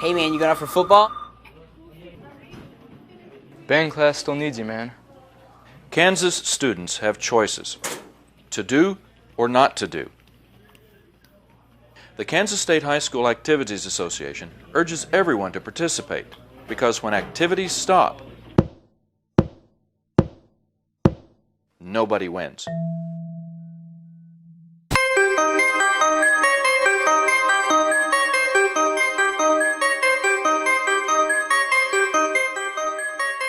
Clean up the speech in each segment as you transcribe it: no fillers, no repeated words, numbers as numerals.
Hey man, you going out for football? Band class still needs you, man. Kansas students have choices to do or not to do. The Kansas State High School Activities Association urges everyone to participate because when activities stop, nobody wins.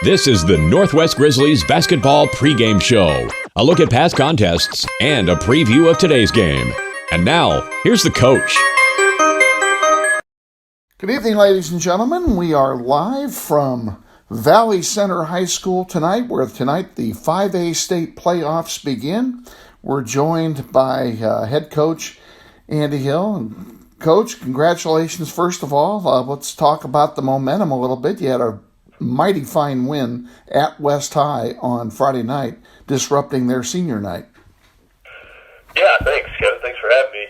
This is the Northwest Grizzlies basketball pregame show. A look at past contests and a preview of today's game. And now, here's the coach. Good evening, ladies and gentlemen. We are live from Valley Center High School tonight, where tonight the 5A state playoffs begin. We're joined by head coach Andy Hill. And Coach, congratulations first of all. Let's talk about the momentum a little bit. You had a mighty fine win at West High on Friday night, disrupting their senior night. Yeah, thanks, Kevin. Thanks for having me.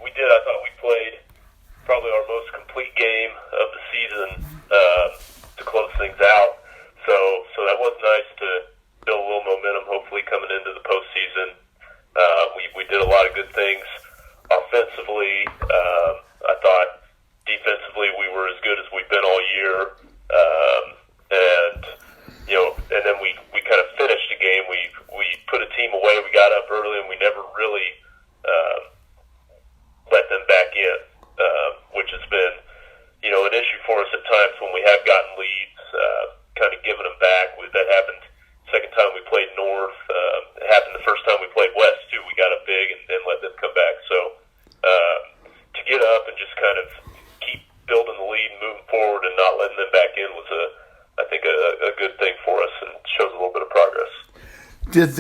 We did. I thought we played probably our most complete game of the season to close things out. So that was nice to build a little momentum, hopefully coming into the postseason. We did a lot of good things offensively. I thought defensively we were as good as we've been all year. And then we kind of finished the game. We put a team away. We got up early, and we never really let them back in, which has been, an issue for us at times when we have gotten leads, kind of giving them back. That happened second time we played North. It happened the first time we played West, too. We got up big and let them come back. So to get up and just kind of keep building the lead and moving forward and not letting them back in was, I think, a good thing for us and shows a little bit of progress. Did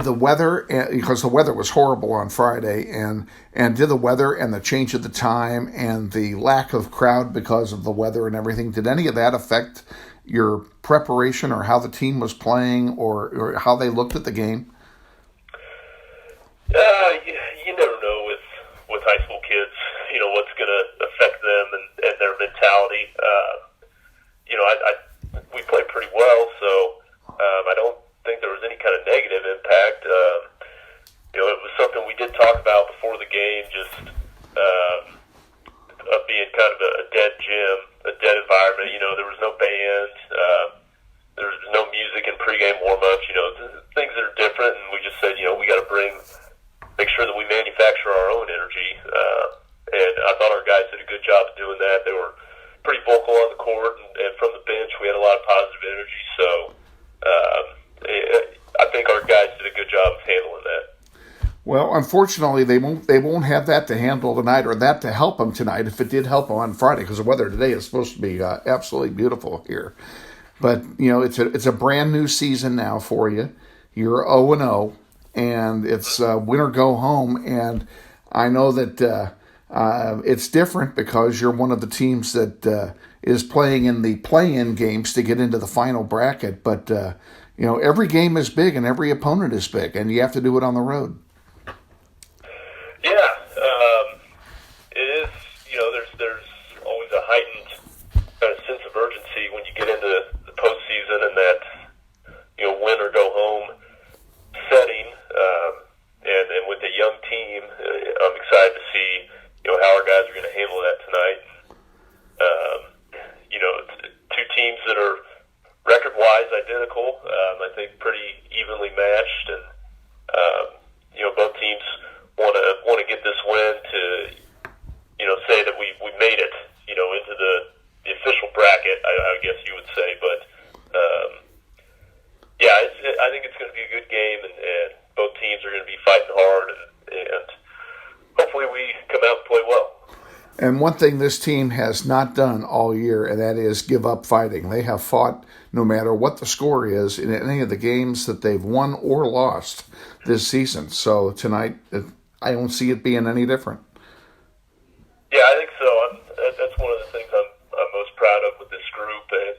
the weather, because the weather was horrible on Friday, and did the weather and the change of the time and the lack of crowd because of the weather and everything, did any of that affect your preparation or how the team was playing or how they looked at the game? You never know with high school kids, what's going to affect them and their mentality. We played pretty well, so I don't think there was any kind of negative impact. It was something we did talk about before the game, just of being kind of a dead gym, a dead environment. There was no band, there was no music in pregame warm-ups. Things that are different, and we just said, we got to make sure that we manufacture our own energy. And I thought our guys did a good job of doing that. They were pretty vocal on the court, and from the bench we had a lot of positive energy. So I think our guys did a good job of handling that. Well, unfortunately, they won't have that to handle tonight, or that to help them tonight. If it did help them on Friday, because the weather today is supposed to be absolutely beautiful here. But it's a brand new season now for you. You're 0-0, and it's win or go home. And I know that it's different because you're one of the teams that is playing in the play-in games to get into the final bracket. But every game is big and every opponent is big, and you have to do it on the road. Yeah, it is. There's always a heightened kind of sense of urgency when you get into the postseason and that win or go home setting. And with a young team, I'm excited to see how our guys are going to handle that tonight. It's two teams that are record-wise identical. I think pretty evenly matched, and both teams want to get this win to say that we made it into the official bracket. I guess you would say, but I think it's going to be a good game, and both teams are going to be fighting hard, and hopefully we come out and play well. And one thing this team has not done all year, and that is give up fighting. They have fought no matter what the score is in any of the games that they've won or lost this season. So tonight, I don't see it being any different. Yeah, I think so. That's one of the things I'm most proud of with this group, and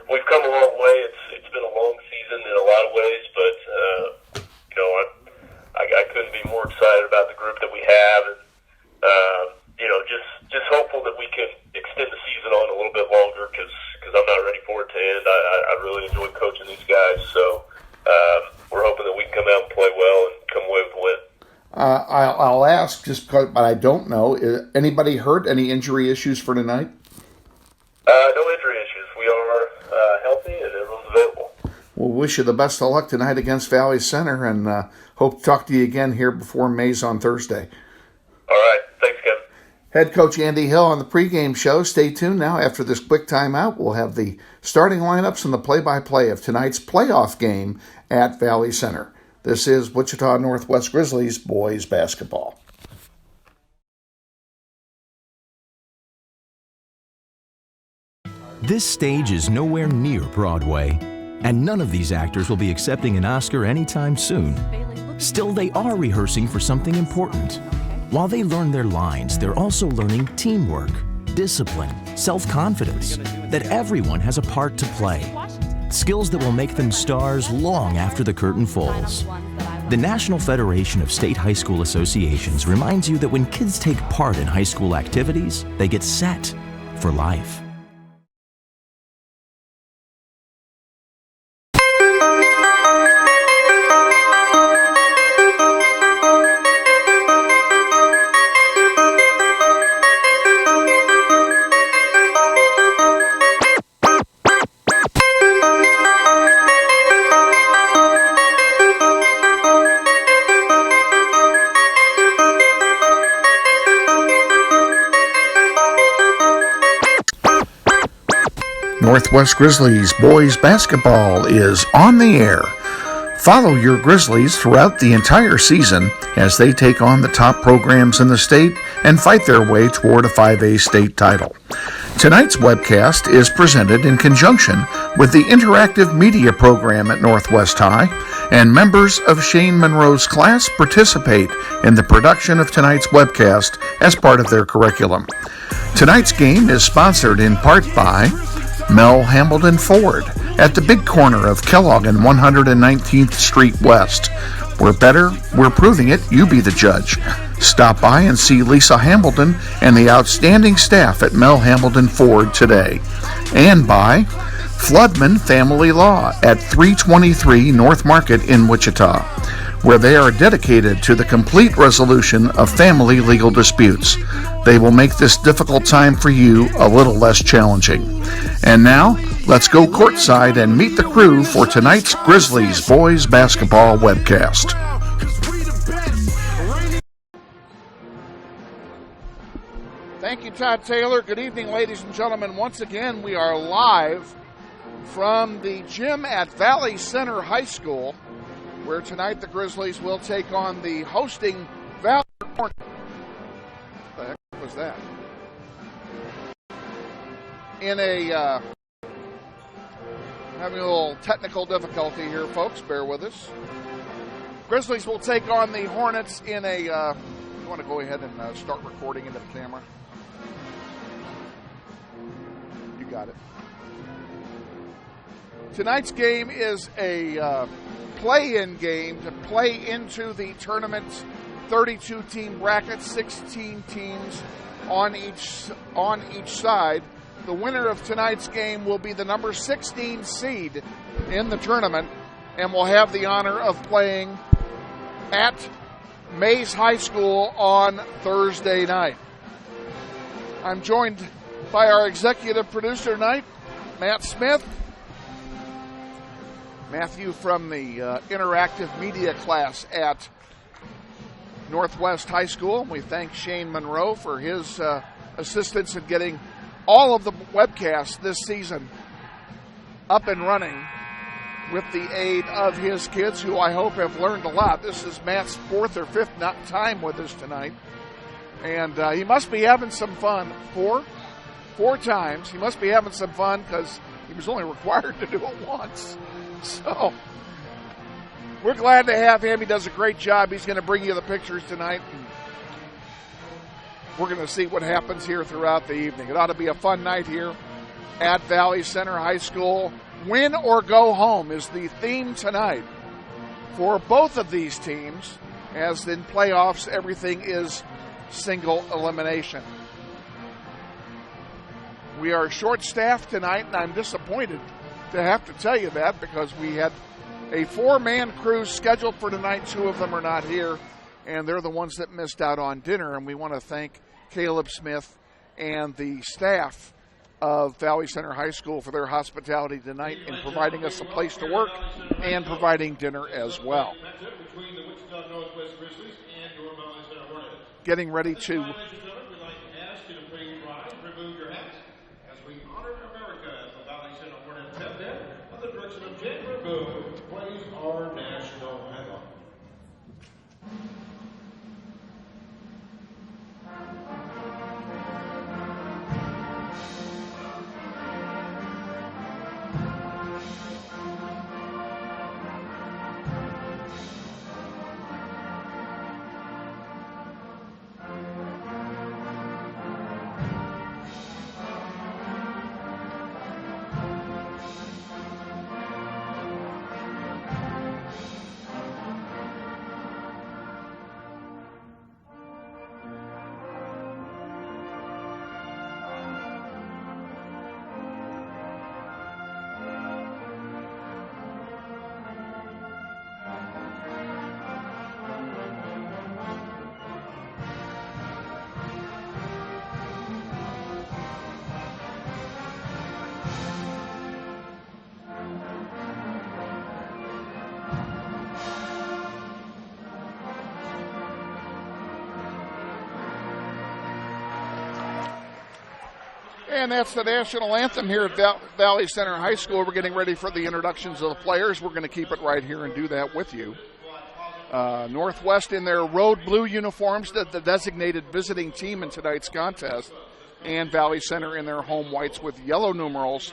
we've come a long way. It's been a long season in a lot of ways, but I couldn't be more excited about the group that we have, and just guys. So we're hoping that we can come out and play well and come away with a win. I'll ask just because, but I don't know. Anybody hurt? Any injury issues for tonight? No injury issues. We are healthy and everyone's available. We'll wish you the best of luck tonight against Valley Center, and hope to talk to you again here before Mays on Thursday. All right. Thanks, Kevin. Head coach Andy Hill on the pregame show. Stay tuned now. After this quick timeout, we'll have the starting lineups and the play-by-play of tonight's playoff game at Valley Center. This is Wichita Northwest Grizzlies boys basketball. This stage is nowhere near Broadway, and none of these actors will be accepting an Oscar anytime soon. Still, they are rehearsing for something important. While they learn their lines, they're also learning teamwork, discipline, self-confidence, that everyone has a part to play. Skills that will make them stars long after the curtain falls. The National Federation of State High School Associations reminds you that when kids take part in high school activities, they get set for life. Northwest Grizzlies boys basketball is on the air. Follow your Grizzlies throughout the entire season as they take on the top programs in the state and fight their way toward a 5A state title. Tonight's webcast is presented in conjunction with the interactive media program at Northwest High, and members of Shane Monroe's class participate in the production of tonight's webcast as part of their curriculum. Tonight's game is sponsored in part by Mel Hambledon Ford at the big corner of Kellogg and 119th Street West. We're better, we're proving it, you be the judge. Stop by and see Lisa Hambledon and the outstanding staff at Mel Hambledon Ford today. And by Floodman Family Law at 323 North Market in Wichita, where they are dedicated to the complete resolution of family legal disputes. They will make this difficult time for you a little less challenging. And now, let's go courtside and meet the crew for tonight's Grizzlies boys basketball webcast. Thank you, Todd Taylor. Good evening, ladies and gentlemen. Once again, we are live from the gym at Valley Center High School, where tonight the Grizzlies will take on the hosting Valley Hornets. What the heck was that? In a, having a little technical difficulty here, folks. Bear with us. Grizzlies will take on the Hornets in a, you want to go ahead and start recording into the camera? You got it. Tonight's game is a play-in game to play into the tournament's 32-team bracket, 16 teams on each side. The winner of tonight's game will be the number 16 seed in the tournament and will have the honor of playing at Mays High School on Thursday night. I'm joined by our executive producer tonight, Matt Smith. Matthew from the interactive media class at Northwest High School. We thank Shane Monroe for his assistance in getting all of the webcasts this season up and running with the aid of his kids, who I hope have learned a lot. This is Matt's fourth or fifth time with us tonight, and he must be having some fun. Four times. He must be having some fun because he was only required to do it once. So we're glad to have him. He does a great job. He's going to bring you the pictures tonight. And we're going to see what happens here throughout the evening. It ought to be a fun night here at Valley Center High School. Win or go home is the theme tonight for both of these teams, as in playoffs, everything is single elimination. We are short-staffed tonight, and I'm disappointed to have to tell you that because we had a 4-man crew scheduled for tonight. 2 of them are not here, and they're the ones that missed out on dinner. And we want to thank Caleb Smith and the staff of Valley Center High School for their hospitality tonight in providing us a place to work and providing dinner as well. Getting ready to plays our national anthem. And that's the national anthem here at Valley Center High School. We're getting ready for the introductions of the players. We're going to keep it right here and do that with you. Northwest in their road blue uniforms, the designated visiting team in tonight's contest, and Valley Center in their home whites with yellow numerals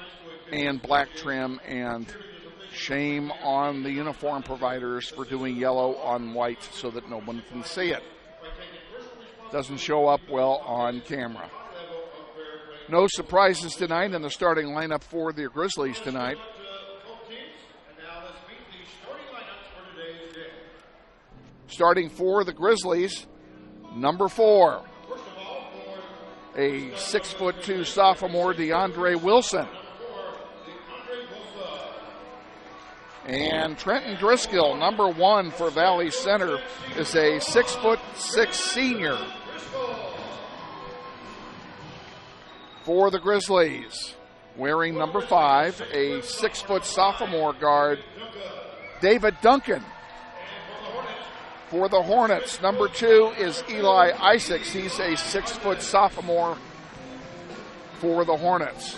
and black trim. And shame on the uniform providers for doing yellow on white so that no one can see it. Doesn't show up well on camera. No surprises tonight in the starting lineup for the Grizzlies tonight. Starting for the Grizzlies, number 4, a 6'2" sophomore, DeAndre Wilson. And Trenton Driscoll, number 1 for Valley Center, is a 6'6" senior. For the Grizzlies, wearing number 5, a 6' sophomore guard, David Duncan. For the Hornets, number 2 is Eli Isaacs. He's a 6' sophomore for the Hornets.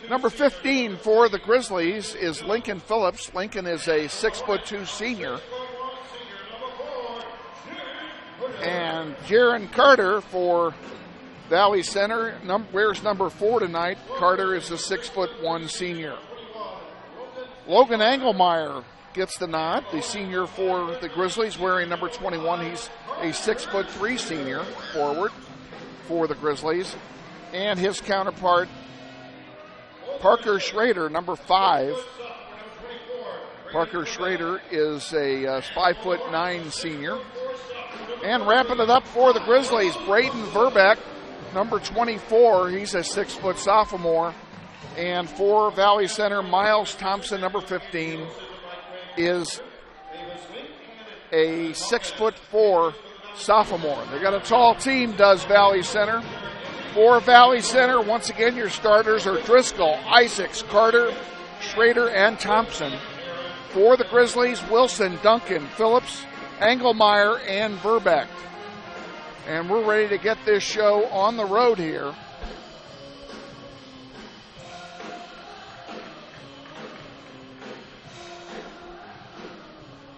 Number 15 for the Grizzlies is Lincoln Phillips. Lincoln is a 6'2" senior. And Jaron Carter for Valley Center wears number 4 tonight. Carter is a 6'1" senior. Logan Engelmeyer gets the nod, the senior for the Grizzlies, wearing number 21. He's a 6'3" senior forward for the Grizzlies. And his counterpart, Parker Schrader, number 5. Parker Schrader is a 5'9" senior. And wrapping it up for the Grizzlies, Braden Verbeck, number 24, he's a 6' sophomore. And for Valley Center, Miles Thompson, number 15, is a 6'4" sophomore. They got a tall team, does Valley Center. For Valley Center, once again, your starters are Driscoll, Isaacs, Carter, Schrader, and Thompson. For the Grizzlies, Wilson, Duncan, Phillips, Engelmeyer, and Verbeck. And we're ready to get this show on the road here.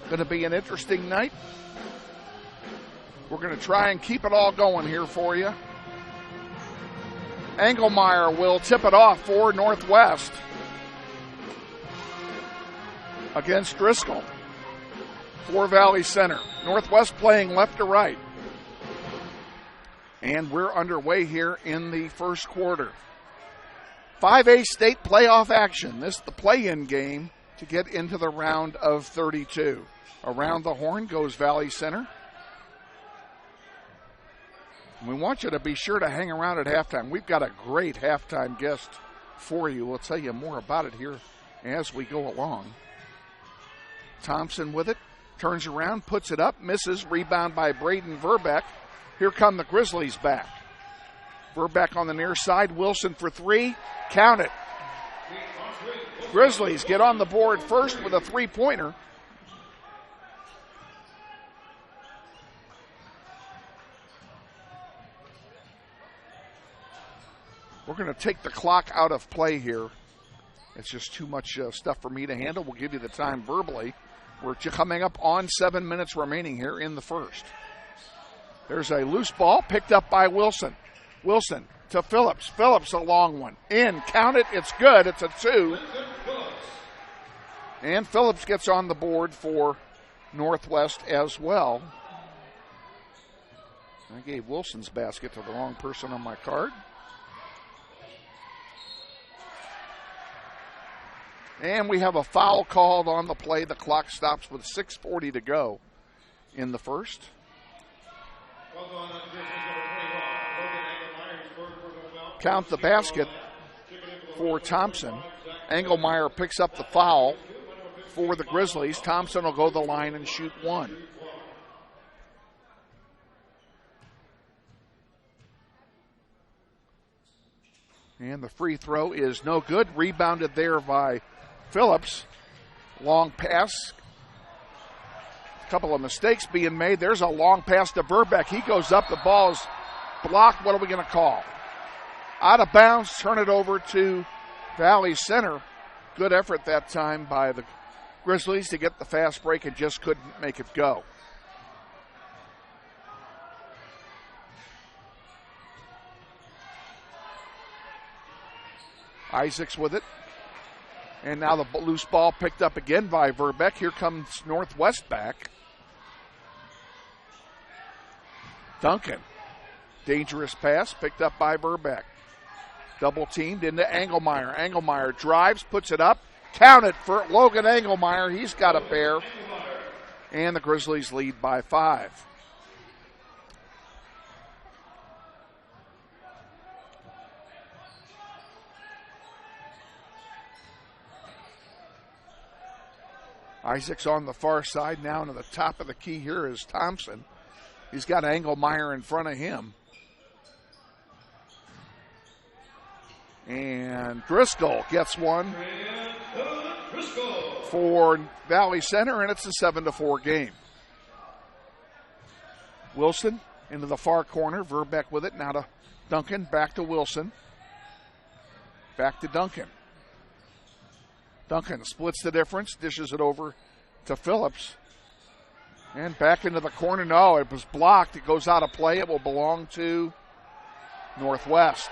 Going to be an interesting night. We're going to try and keep it all going here for you. Engelmeyer will tip it off for Northwest against Driscoll for Valley Center. Northwest playing left to right. And we're underway here in the first quarter. 5A state playoff action. This is the play-in game to get into the round of 32. Around the horn goes Valley Center. We want you to be sure to hang around at halftime. We've got a great halftime guest for you. We'll tell you more about it here as we go along. Thompson with it, turns around, puts it up, misses, rebound by Braden Verbeck. Here come the Grizzlies back. Verbeck on the near side, Wilson for three, count it. Grizzlies get on the board first with a three-pointer. We're going to take the clock out of play here. It's just too much stuff for me to handle. We'll give you the time verbally. We're coming up on 7 minutes remaining here in the first. There's a loose ball picked up by Wilson. Wilson to Phillips. Phillips, a long one. In, count it, it's good. It's a two. And Phillips gets on the board for Northwest as well. I gave Wilson's basket to the wrong person on my card. And we have a foul called on the play. The clock stops with 6:40 to go in the first. Count the basket for Thompson. Engelmeyer picks up the foul for the Grizzlies. Thompson will go the line and shoot one. And the free throw is no good. Rebounded there by Phillips. Long pass. A couple of mistakes being made. There's a long pass to Verbeck. He goes up. The ball is blocked. What are we going to call? Out of bounds. Turn it over to Valley Center. Good effort that time by the Grizzlies to get the fast break and just couldn't make it go. Isaacs with it. And now the loose ball picked up again by Verbeck. Here comes Northwest back. Duncan. Dangerous pass picked up by Verbeck. Double teamed into Engelmeyer. Engelmeyer drives, puts it up. Counted for Logan Engelmeyer. He's got a pair. And the Grizzlies lead by 5. Isaacs on the far side. Now to the top of the key here is Thompson. He's got Engelmeyer in front of him. And Driscoll gets one for Valley Center, and it's a 7-4 game. Wilson into the far corner. Verbeck with it. Now to Duncan. Back to Wilson. Back to Duncan. Duncan splits the difference, dishes it over to Phillips. And back into the corner. No, it was blocked. It goes out of play. It will belong to Northwest.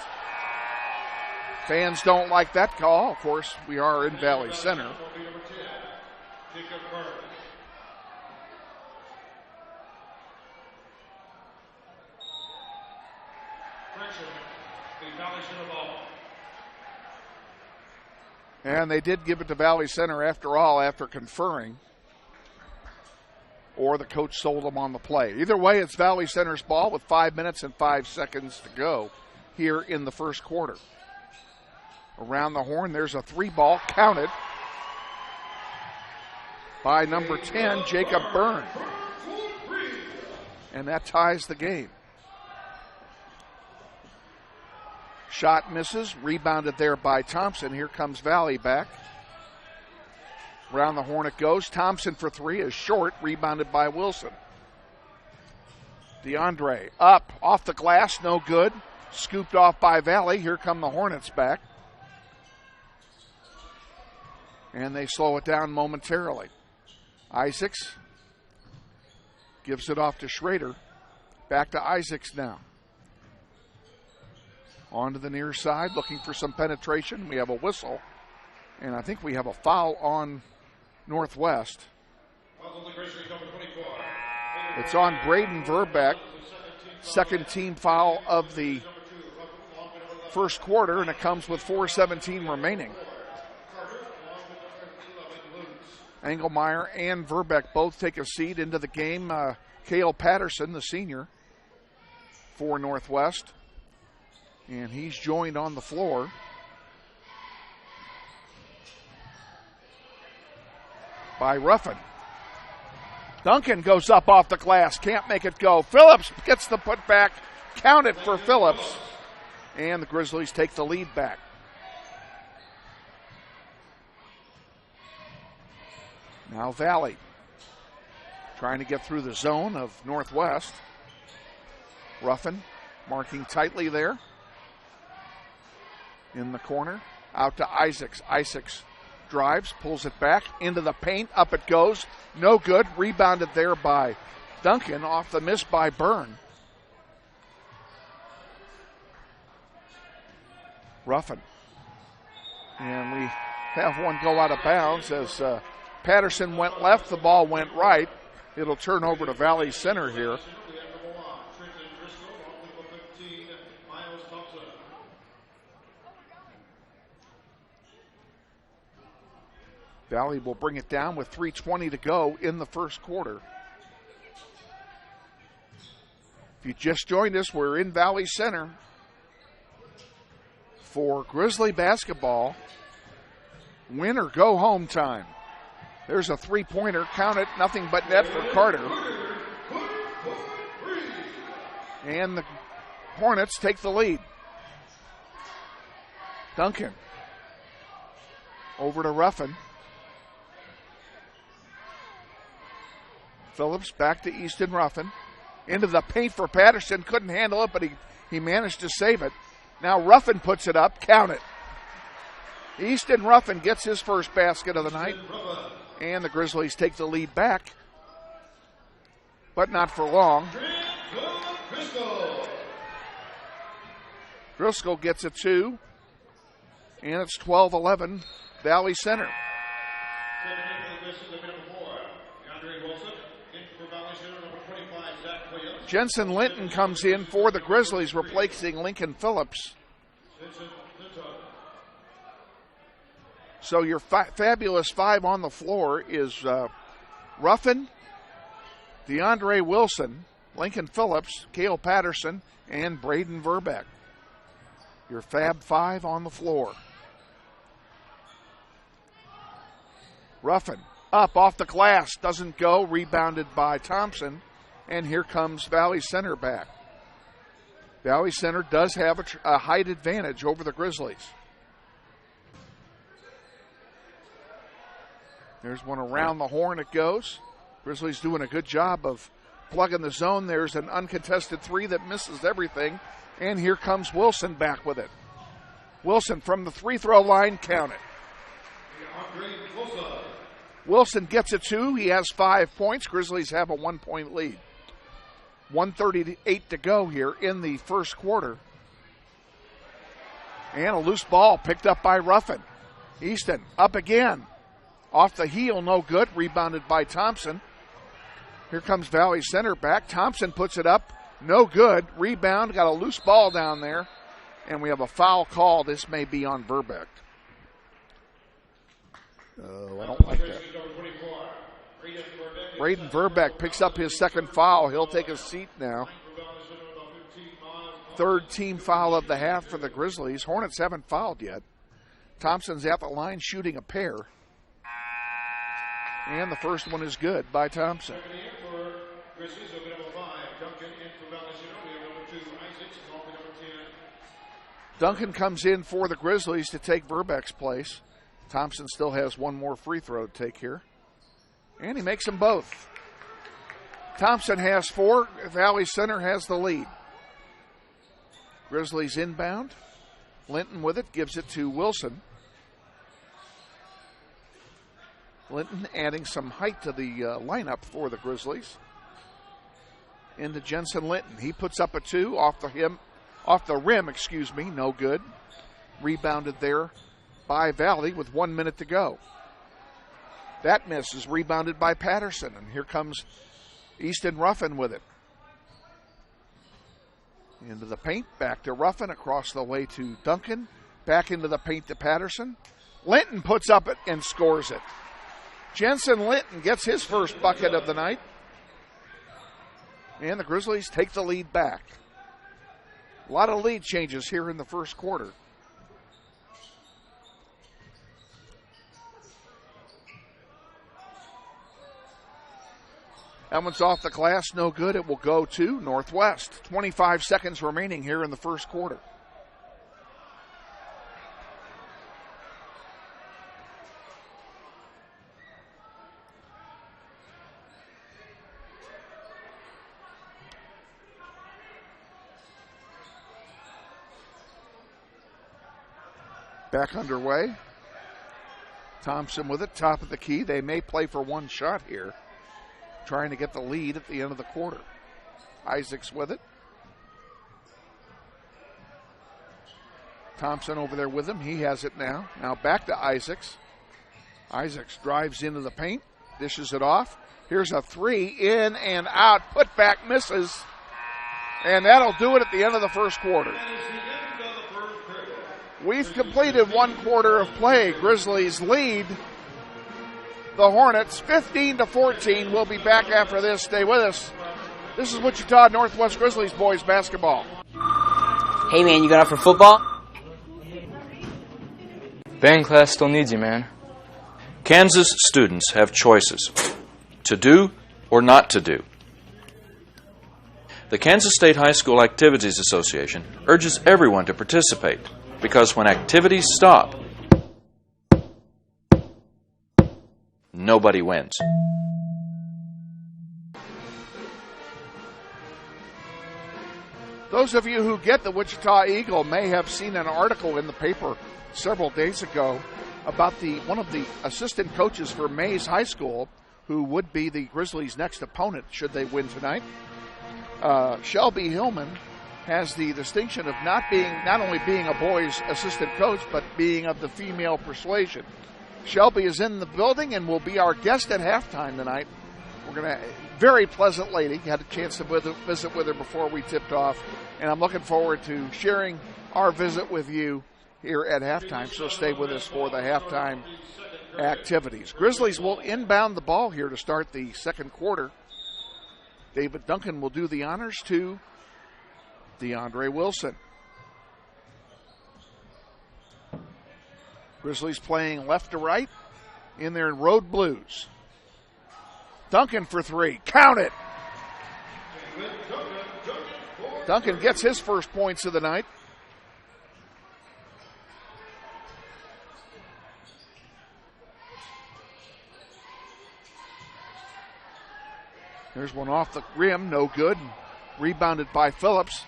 Fans don't like that call. Of course, we are in Valley Center. And they did give it to Valley Center after all, after conferring. Or the coach sold them on the play. Either way, it's Valley Center's ball with 5 minutes and 5 seconds to go here in the first quarter. Around the horn, there's a 3-ball counted by number 10, Jacob Byrne. And that ties the game. Shot misses, rebounded there by Thompson. Here comes Valley back. Around the horn it goes. Thompson for 3 is short, rebounded by Wilson. DeAndre up, off the glass, no good. Scooped off by Valley. Here come the Hornets back. And they slow it down momentarily. Isaacs gives it off to Schrader. Back to Isaacs now. On to the near side, looking for some penetration. We have a whistle. And I think we have a foul on Northwest. It's on Braden Verbeck. Second team foul of the first quarter, and it comes with 4:17 remaining. Engelmeyer and Verbeck both take a seat into the game. Cale Patterson, the senior, for Northwest. And he's joined on the floor by Ruffin. Duncan goes up off the glass, can't make it go. Phillips gets the putback, count it for Phillips, and the Grizzlies take the lead back. Now Valley trying to get through the zone of Northwest. Ruffin marking tightly there in the corner. Out to Isaacs. Isaacs drives, pulls it back into the paint. Up it goes. No good. Rebounded there by Duncan off the miss by Byrne. Ruffin. And we have one go out of bounds as Patterson went left. The ball went right. It'll turn over to Valley Center here. Valley will bring it down with 3:20 to go in the first quarter. If you just joined us, we're in Valley Center for Grizzly basketball. Win or go home time. There's a three-pointer. Count it. Nothing but net for Carter. And the Hornets take the lead. Duncan. Over to Ruffin. Phillips back to Easton Ruffin. Into the paint for Patterson. Couldn't handle it, but he managed to save it. Now Ruffin puts it up. Count it. Easton Ruffin gets his first basket of the night. And the Grizzlies take the lead back. But not for long. Driscoll gets a 2. And it's 12-11 Valley Center. Jensen Linton comes in for the Grizzlies, replacing Lincoln Phillips. So your fabulous five on the floor is Ruffin, DeAndre Wilson, Lincoln Phillips, Cale Patterson, and Braden Verbeck. Your fab five on the floor. Ruffin up off the glass, doesn't go, rebounded by Thompson. And here comes Valley Center back. Valley Center does have a height advantage over the Grizzlies. There's one around the horn it goes. Grizzlies doing a good job of plugging the zone. There's an uncontested three that misses everything. And here comes Wilson back with it. Wilson from the free throw line, count it. Wilson gets a 2. He has 5 points. Grizzlies have a 1-point lead. 1:38 to go here in the first quarter. And a loose ball picked up by Ruffin. Easton up again. Off the heel, no good. Rebounded by Thompson. Here comes Valley Center back. Thompson puts it up. No good. Rebound. Got a loose ball down there. And we have a foul call. This may be on Verbeck. Oh, I don't like that. Braden Verbeck picks up his second foul. He'll take a seat now. Third team foul of the half for the Grizzlies. Hornets haven't fouled yet. Thompson's at the line shooting a pair. And the first one is good by Thompson. Duncan comes in for the Grizzlies to take Verbeck's place. Thompson still has one more free throw to take here. And he makes them both. Thompson has 4. Valley Center has the lead. Grizzlies inbound. Linton with it, gives it to Wilson. Linton adding some height to the lineup for the Grizzlies. Into Jensen Linton. He puts up a 2 off the rim, no good. Rebounded there by Valley with 1 minute to go. That miss is rebounded by Patterson, and here comes Easton Ruffin with it. Into the paint, back to Ruffin, across the way to Duncan, back into the paint to Patterson. Linton puts up it and scores it. Jensen Linton gets his first bucket of the night. And the Grizzlies take the lead back. A lot of lead changes here in the first quarter. That one's off the glass, no good. It will go to Northwest. 25 seconds remaining here in the first quarter. Back underway. Thompson with it, top of the key. They may play for one shot here, trying to get the lead at the end of the quarter. Isaacs with it. Thompson over there with him. He has it now. Now back to Isaacs. Isaacs drives into the paint, dishes it off. Here's a three, in and out. Put back, misses. And that'll do it at the end of the first quarter. We've completed one quarter of play. Grizzlies lead the Hornets 15-14. We'll be back after this. Stay with us. This is Wichita Northwest Grizzlies boys basketball. Hey man, you got up for football? Band class still needs you, man. Kansas students have choices to do or not to do. The Kansas State High School Activities Association urges everyone to participate because when activities stop, nobody wins. Those of you who get the Wichita Eagle may have seen an article in the paper several days ago about one of the assistant coaches for Mays High School, who would be the Grizzlies' next opponent should they win tonight. Shelby Hillman has the distinction of not only being a boys' assistant coach, but being of the female persuasion. Shelby is in the building and will be our guest at halftime tonight. We're going to, very pleasant lady, had a chance to visit with her before we tipped off, and I'm looking forward to sharing our visit with you here at halftime, so stay with us for the halftime activities. Grizzlies will inbound the ball here to start the second quarter. David Duncan will do the honors to DeAndre Wilson. Grizzlies playing left to right in their road blues. Duncan for three. Count it. Duncan gets his first points of the night. There's one off the rim, no good. Rebounded by Phillips.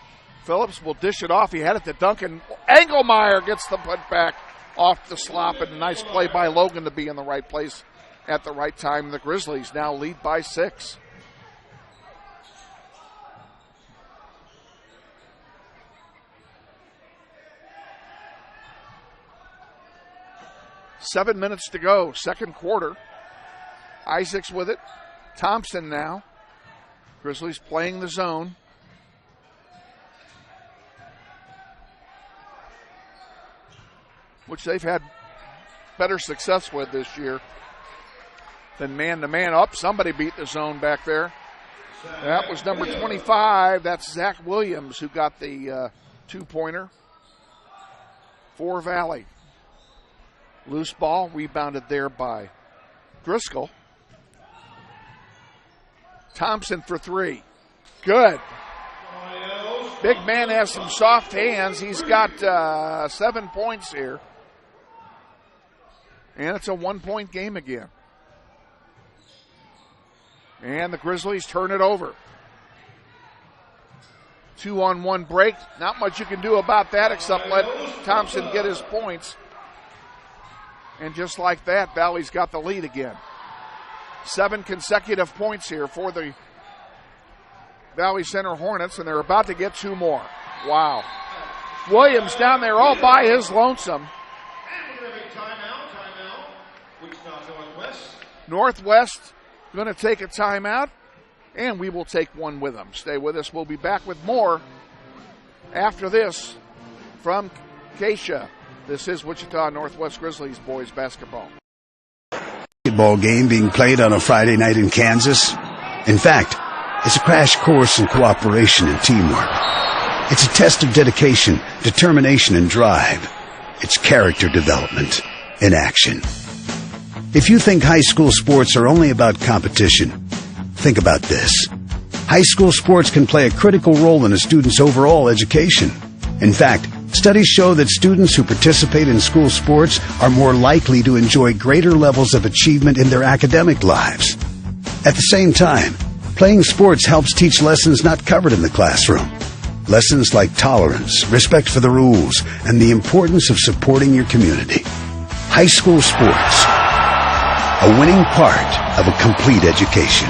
Phillips will dish it off. He had it to Duncan. Engelmeyer gets the putback off the slop, and a nice play by Logan to be in the right place at the right time. The Grizzlies now lead by 6. Seven minutes to go, second quarter. Isaacs with it. Thompson now. Grizzlies playing the zone. Which they've had better success with this year than man-to-man. Up, somebody beat the zone back there. That was number 25. That's Zach Williams who got the two-pointer for Valley. Loose ball, rebounded there by Driscoll. Thompson for three. Good. Big man has some soft hands. He's got 7 points here. And it's a 1-point game again. And the Grizzlies turn it over. 2-on-1 break. Not much you can do about that except let Thompson get his points. And just like that, Valley's got the lead again. 7 consecutive points here for the Valley Center Hornets, and they're about to get 2 more. Wow. Williams down there all by his lonesome. Northwest going to take a timeout, and we will take one with them. Stay with us. We'll be back with more after this from Keisha. This is Wichita Northwest Grizzlies boys basketball. Basketball game being played on a Friday night in Kansas. In fact, it's a crash course in cooperation and teamwork. It's a test of dedication, determination, and drive. It's character development in action. If you think high school sports are only about competition, Think about this. High school sports can play a critical role in a student's overall education. In fact, studies show that students who participate in school sports are more likely to enjoy greater levels of achievement in their academic lives. At the same time, playing sports helps teach lessons not covered in the classroom. Lessons like tolerance, respect for the rules, and the importance of supporting your community. High school sports, a winning part of a complete education.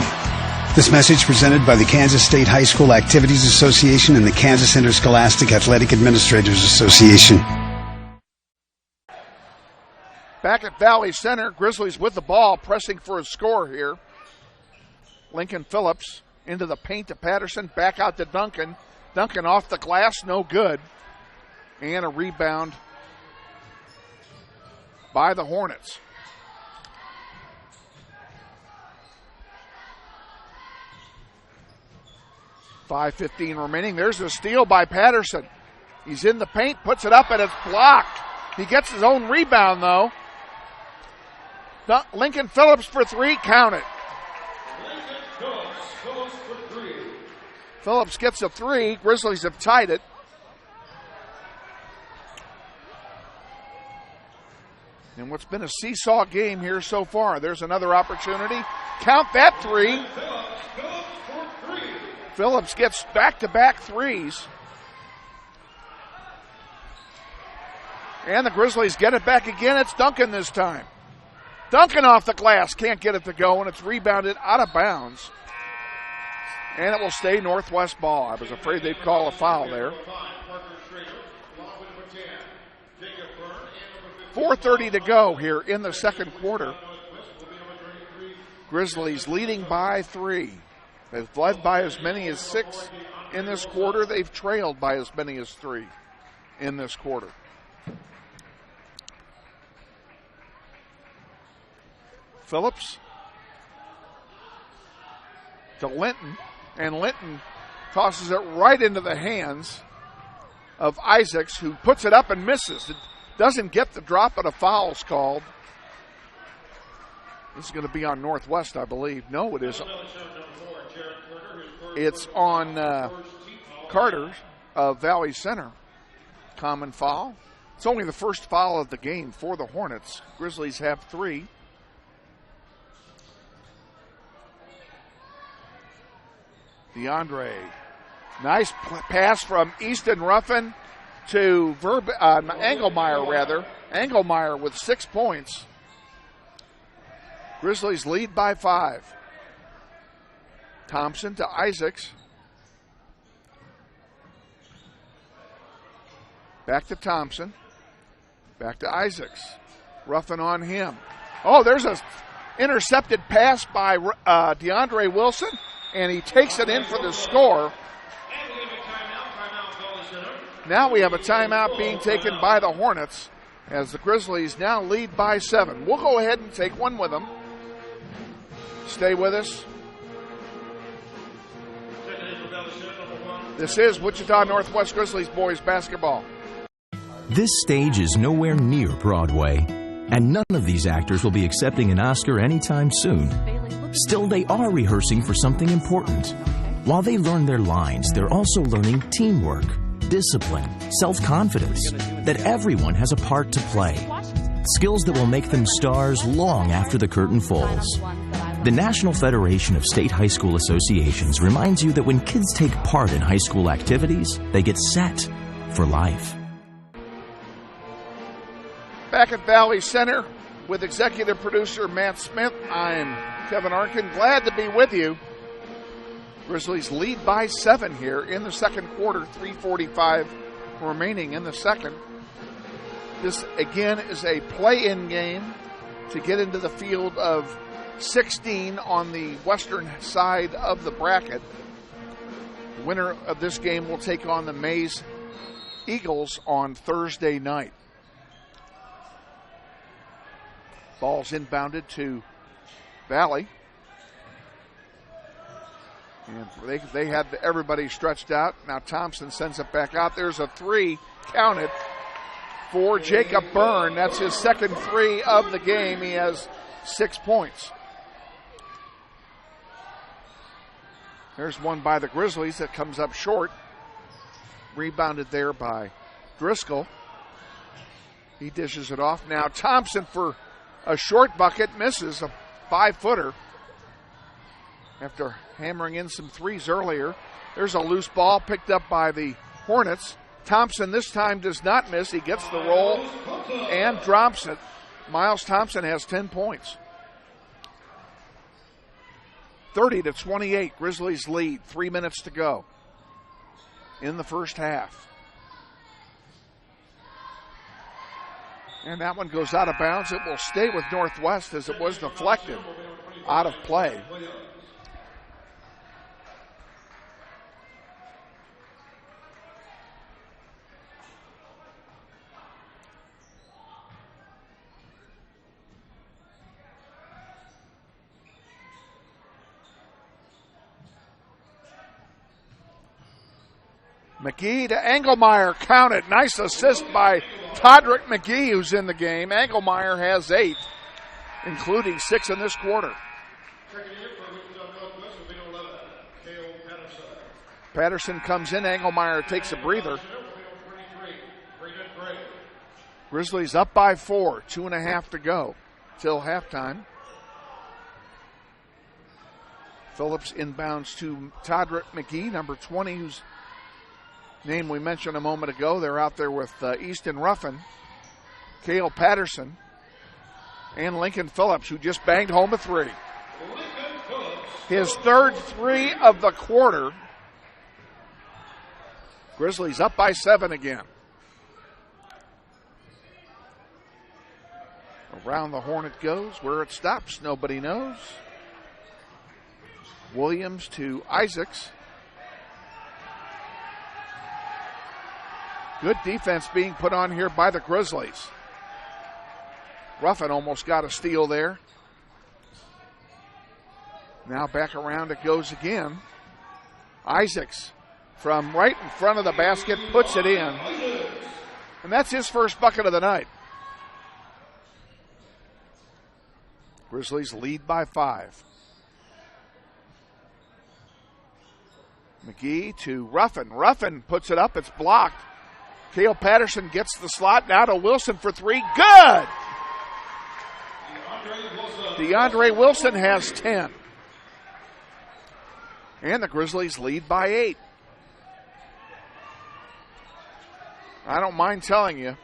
This message presented by the Kansas State High School Activities Association and the Kansas Interscholastic Athletic Administrators Association. Back at Valley Center, Grizzlies with the ball, pressing for a score here. Lincoln Phillips into the paint to Patterson, back out to Duncan. Duncan off the glass, no good. And a rebound by the Hornets. .5:15 remaining. There's a steal by Patterson. He's in the paint, puts it up, and it's blocked. He gets his own rebound, though. Lincoln Phillips for three, count it. Phillips gets a three. Grizzlies have tied it. And what's been a seesaw game here so far. There's another opportunity. Count that three. Phillips gets back-to-back threes. And the Grizzlies get it back again. It's Duncan this time. Duncan off the glass. Can't get it to go, and it's rebounded out of bounds. And it will stay Northwest ball. I was afraid they'd call a foul there. 4:30 to go here in the second quarter. Grizzlies leading by 3. They've led by as many as 6 in this quarter. They've trailed by as many as 3 in this quarter. Phillips to Linton, and Linton tosses it right into the hands of Isaacs, who puts it up and misses. It doesn't get the drop, but a foul's called. This is going to be on Northwest, I believe. No, it isn't. It's on Carter of Valley Center. Common foul. It's only the first foul of the game for the Hornets. Grizzlies have 3. DeAndre. Nice pass from Easton Ruffin to Engelmeyer, rather. Engelmeyer with 6 points. Grizzlies lead by 5. Thompson to Isaacs. Back to Thompson. Back to Isaacs. Ruffin on him. Oh, there's an intercepted pass by DeAndre Wilson, and he takes it in for the score. Now we have a timeout being taken by the Hornets as the Grizzlies now lead by 7. We'll go ahead and take one with them. Stay with us. This is Wichita Northwest Grizzlies boys basketball. This stage is nowhere near Broadway, and none of these actors will be accepting an Oscar anytime soon. Still, they are rehearsing for something important. While they learn their lines, they're also learning teamwork, discipline, self-confidence, that everyone has a part to play. Skills that will make them stars long after the curtain falls. The National Federation of State High School Associations reminds you that when kids take part in high school activities, they get set for life. Back at Valley Center with executive producer Matt Smith, I'm Kevin Arkin. Glad to be with you. Grizzlies lead by 7 here in the second quarter, 3:45 remaining in the second. This, again, is a play-in game to get into the field of 16 on the western side of the bracket. The winner of this game will take on the Mays Eagles on Thursday night. Ball's inbounded to Valley. And they had everybody stretched out. Now Thompson sends it back out. There's a 3 counted for Jacob Byrne. That's his second 3 of the game. He has 6 points. There's one by the Grizzlies that comes up short. Rebounded there by Driscoll. He dishes it off. Now Thompson for a short bucket, misses a 5-footer after hammering in some threes earlier. There's a loose ball picked up by the Hornets. Thompson this time does not miss. He gets the roll and drops it. Miles Thompson has 10 points. 30-28, Grizzlies lead. 3 minutes to go in the first half. And that one goes out of bounds. It will stay with Northwest as it was deflected out of play. McGee to Engelmeyer, counted. Nice assist by Todrick McGee, who's in the game. Engelmeyer has 8, including 6 in this quarter. Patterson comes in. Engelmeyer takes a breather. Grizzlies up by 4, 2.5 to go till halftime. Phillips inbounds to Todrick McGee, number 20, whose name we mentioned a moment ago. They're out there with Easton Ruffin, Cale Patterson, and Lincoln Phillips, who just banged home a 3. His third 3 of the quarter. Grizzlies up by 7 again. Around the horn it goes. Where it stops, nobody knows. Williams to Isaacs. Good defense being put on here by the Grizzlies. Ruffin almost got a steal there. Now back around it goes again. Isaacs from right in front of the basket puts it in. And that's his first bucket of the night. Grizzlies lead by 5. McGee to Ruffin. Ruffin puts it up. It's blocked. Cale Patterson gets the slot. Now to Wilson for 3. Good! DeAndre Wilson has 10. And the Grizzlies lead by 8. I don't mind telling you,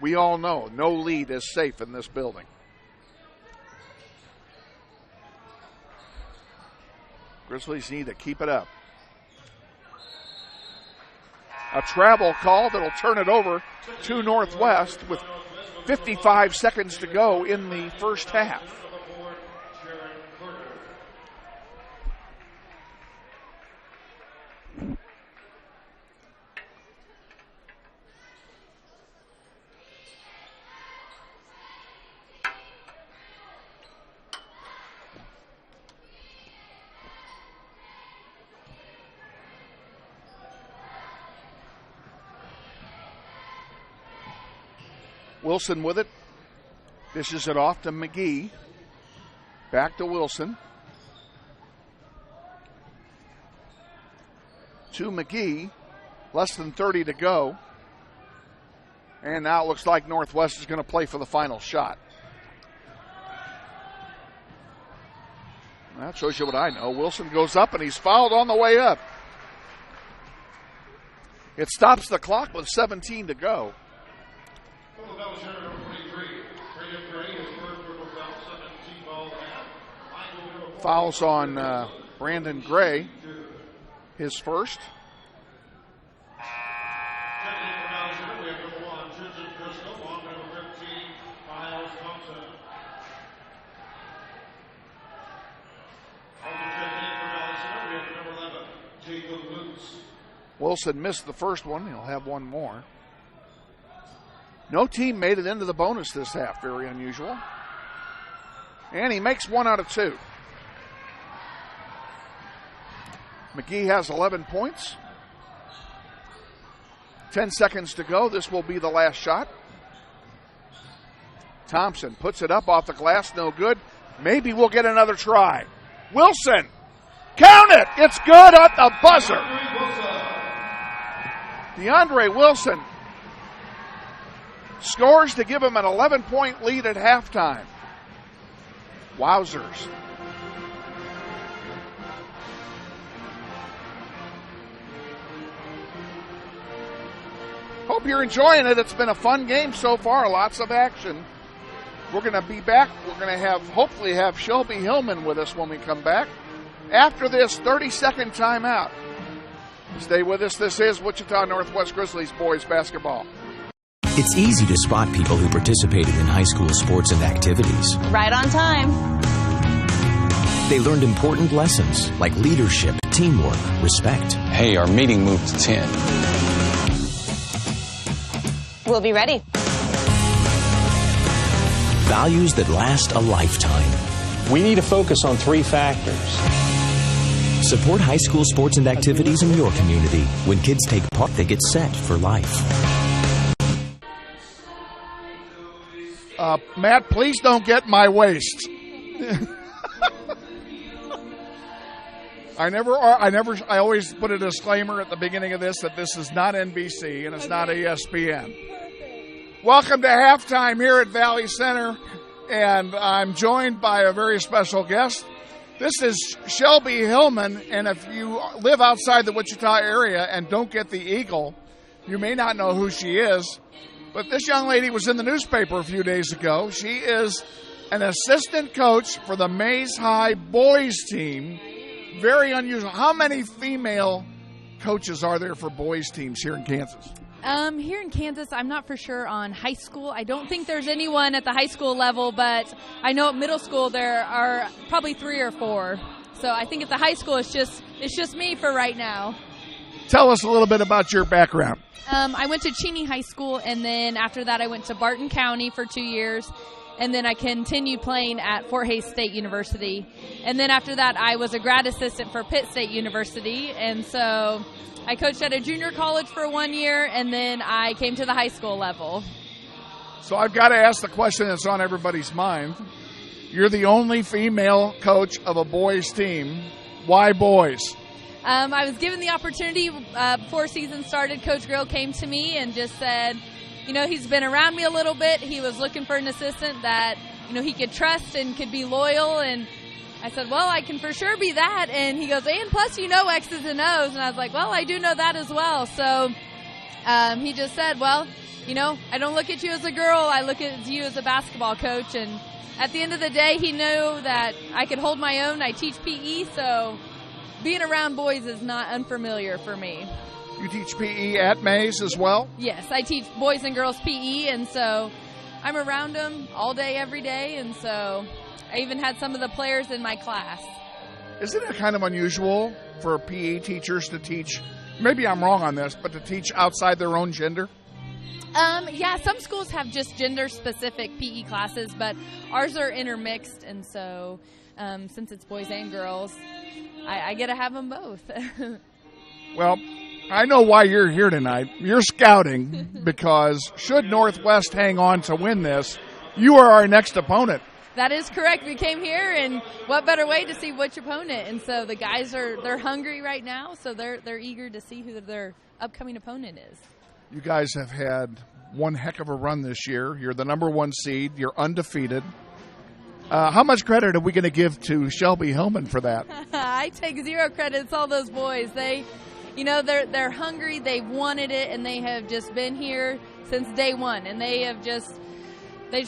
we all know no lead is safe in this building. Grizzlies need to keep it up. A travel call that'll turn it over to Northwest with 55 seconds to go in the first half. Wilson with it. Dishes it off to McGee. Back to Wilson. To McGee. Less than 30 to go. And now it looks like Northwest is going to play for the final shot. That shows you what I know. Wilson goes up and he's fouled on the way up. It stops the clock with 17 to go. Fouls on Brandon Gray, his first. Wilson missed the first one. He'll have one more. No team made it into the bonus this half. Very unusual. And he makes 1 out of 2. McGee has 11 points. 10 seconds to go. This will be the last shot. Thompson puts it up off the glass. No good. Maybe we'll get another try. Wilson Count it! It's good at the buzzer. DeAndre Wilson scores to give him an 11-point lead at halftime. Wowzers. Hope you're enjoying it. It's been a fun game so far. Lots of action. We're going to be back. We're going to hopefully have Shelby Hillman with us when we come back after this 30-second timeout. Stay with us. This is Wichita Northwest Grizzlies boys basketball. It's easy to spot people who participated in high school sports and activities. Right on time. They learned important lessons like leadership, teamwork, respect. Hey, our meeting moved to 10. We'll be ready. Values that last a lifetime. We need to focus on 3 factors. Support high school sports and activities in your community. When kids take part, they get set for life. Matt, please don't get my waist. I always put a disclaimer at the beginning of this that this is not NBC and it's not ESPN. Welcome to halftime here at Valley Center, and I'm joined by a very special guest. This is Shelby Hillman, and if you live outside the Wichita area and don't get the Eagle, you may not know who she is. But this young lady was in the newspaper a few days ago. She is an assistant coach for the Mays High boys team. Very unusual. How many female coaches are there for boys teams here in Kansas? Here in Kansas, I'm not for sure on high school. I don't think there's anyone at the high school level, but I know at middle school there are probably 3 or 4. So I think at the high school it's just me for right now. Tell us a little bit about your background. I went to Cheney High School, and then after that I went to Barton County for 2 years, and then I continued playing at Fort Hays State University. And then after that I was a grad assistant for Pitt State University, and so I coached at a junior college for 1 year, and then I came to the high school level. So I've got to ask the question that's on everybody's mind. You're the only female coach of a boys team. Why boys? I was given the opportunity before season started. Coach Grill came to me and just said, he's been around me a little bit. He was looking for an assistant that, he could trust and could be loyal. And I said, well, I can for sure be that. And he goes, and plus X's and O's. And I was like, well, I do know that as well. So he just said, well, I don't look at you as a girl. I look at you as a basketball coach. And at the end of the day, he knew that I could hold my own. I teach PE, so being around boys is not unfamiliar for me. You teach PE at Mays as well? Yes, I teach boys and girls PE, and so I'm around them all day, every day, and so I even had some of the players in my class. Isn't it kind of unusual for PE teachers to teach, maybe I'm wrong on this, but to teach outside their own gender? Yeah, some schools have just gender-specific PE classes, but ours are intermixed, and so since it's boys and girls, I get to have them both. Well, I know why you're here tonight. You're scouting because should Northwest hang on to win this, you are our next opponent. That is correct. We came here, and what better way to see which opponent? And so the guys they're hungry right now, so they're eager to see who their upcoming opponent is. You guys have had one heck of a run this year. You're the number 1 seed. You're undefeated. How much credit are we going to give to Shelby Hillman for that? I take 0 credit. It's all those boys. They're hungry. They've wanted it, and they have just been here since day one. And they just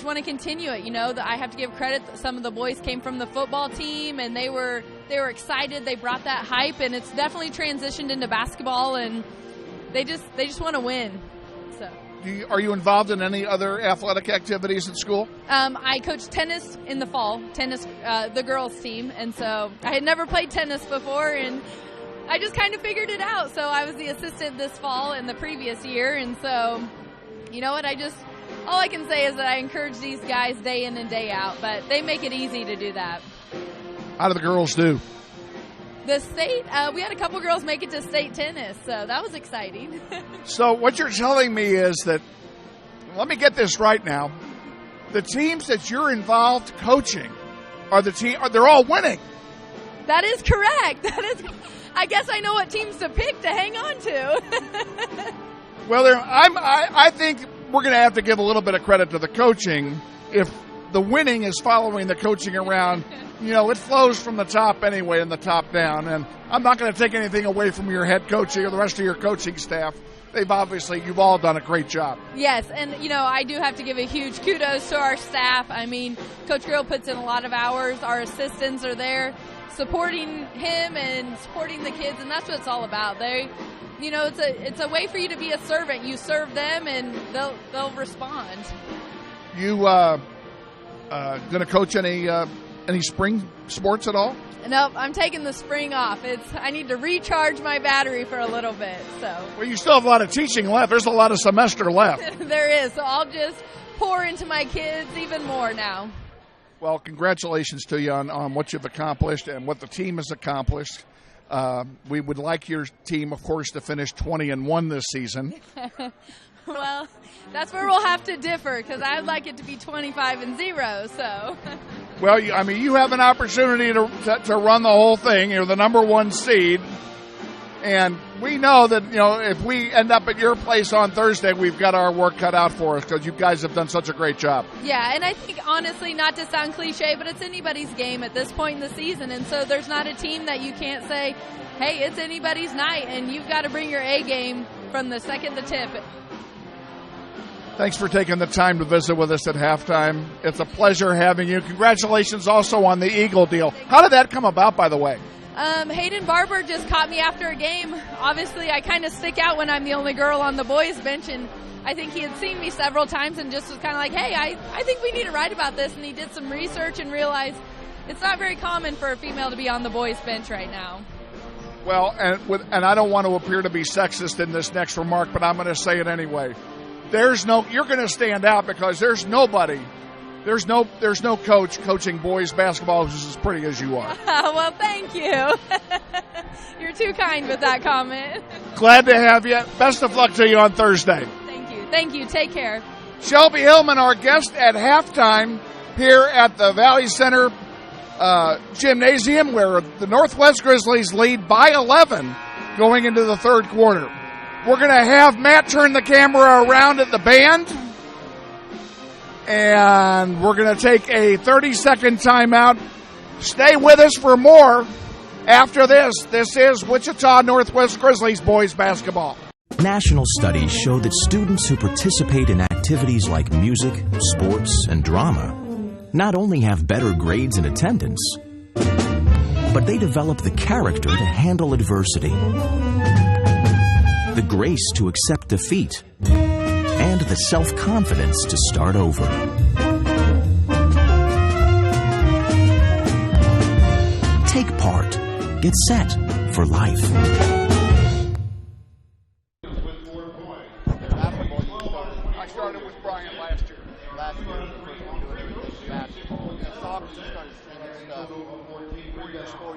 want to continue it. I have to give credit. Some of the boys came from the football team, and they were excited. They brought that hype, and it's definitely transitioned into basketball. And they just want to win. So. Are you involved in any other athletic activities at school? I coach tennis in the fall, the girls team, and so I had never played tennis before, and I just kind of figured it out. So I was the assistant this fall and the previous year, and so you know what? All I can say is that I encourage these guys day in and day out, but they make it easy to do that. How do the girls do? The state, we had a couple girls make it to state tennis, so that was exciting. So what you're telling me is that, let me get this right now, the teams that you're involved coaching they're all winning. That is correct. I guess I know what teams to pick to hang on to. Well, I think we're going to have to give a little bit of credit to the coaching. If the winning is following the coaching around, it flows from the top anyway and the top down. And I'm not going to take anything away from your head coaching or the rest of your coaching staff. You've all done a great job. Yes, and, I do have to give a huge kudos to our staff. I mean, Coach Grill puts in a lot of hours. Our assistants are there supporting him and supporting the kids, and that's what it's all about. It's a way for you to be a servant. You serve them, and they'll respond. You going to coach any spring sports at all? Nope, I'm taking the spring off. I need to recharge my battery for a little bit. So. Well, you still have a lot of teaching left. There's a lot of semester left. There is, so I'll just pour into my kids even more now. Well, congratulations to you on what you've accomplished and what the team has accomplished. We would like your team, of course, to finish 20-1 this season. Well, that's where we'll have to differ because I'd like it to be 25-0. So. Well, you have an opportunity to run the whole thing. You're the number one seed, and we know that if we end up at your place on Thursday, we've got our work cut out for us because you guys have done such a great job. Yeah, and I think honestly, not to sound cliche, but it's anybody's game at this point in the season, and so there's not a team that you can't say, "Hey, it's anybody's night," and you've got to bring your A game from the second to tip. Thanks for taking the time to visit with us at halftime. It's a pleasure having you. Congratulations also on the Eagle deal. How did that come about, by the way? Hayden Barber just caught me after a game. Obviously, I kind of stick out when I'm the only girl on the boys' bench, and I think he had seen me several times and just was kind of like, hey, I think we need to write about this, and he did some research and realized it's not very common for a female to be on the boys' bench right now. Well, and I don't want to appear to be sexist in this next remark, but I'm going to say it anyway. You're going to stand out because there's no coach coaching boys basketball who's as pretty as you are. Well, thank you. You're too kind with that comment. Glad to have you. Best of luck to you on Thursday. Thank you. Take care. Shelby Hillman, our guest at halftime here at the Valley Center Gymnasium, where the Northwest Grizzlies lead by 11 going into the third quarter. We're going to have Matt turn the camera around at the band, and we're going to take a 30-second timeout. Stay with us for more after this. This is Wichita Northwest Grizzlies boys basketball. National studies show that students who participate in activities like music, sports, and drama not only have better grades and attendance, but they develop the character to handle adversity, the grace to accept defeat, and the self-confidence to start over. Take part. Get set for life. I started with Brian last year. Basketball. Soccer started streaming stuff 4 years ago.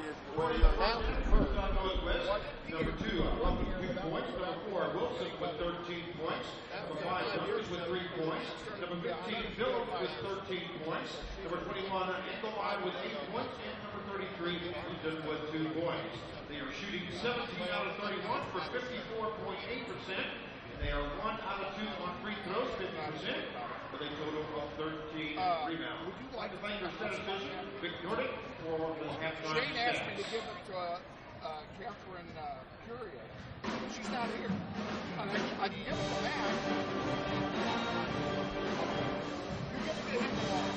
Number 2, Ruffin with 2 points. Number 4, Wilson with 13 points. Number 5, Mears with 3 points. Number 15, Phillip with 13 points. Number 21, Engelmeyer with 8 points. And number 33, Houston with 2 points. They are shooting 17 out of 31 for 54.8%. They are 1 out of 2 on free throws, 50%, with a total of 13 rebounds. Would you like to thank your statistician, Vic Nordic, for the halftime Shane asked me to give it to Catherine Curia. She's not here. I can give it to Matt. You give it to him tomorrow.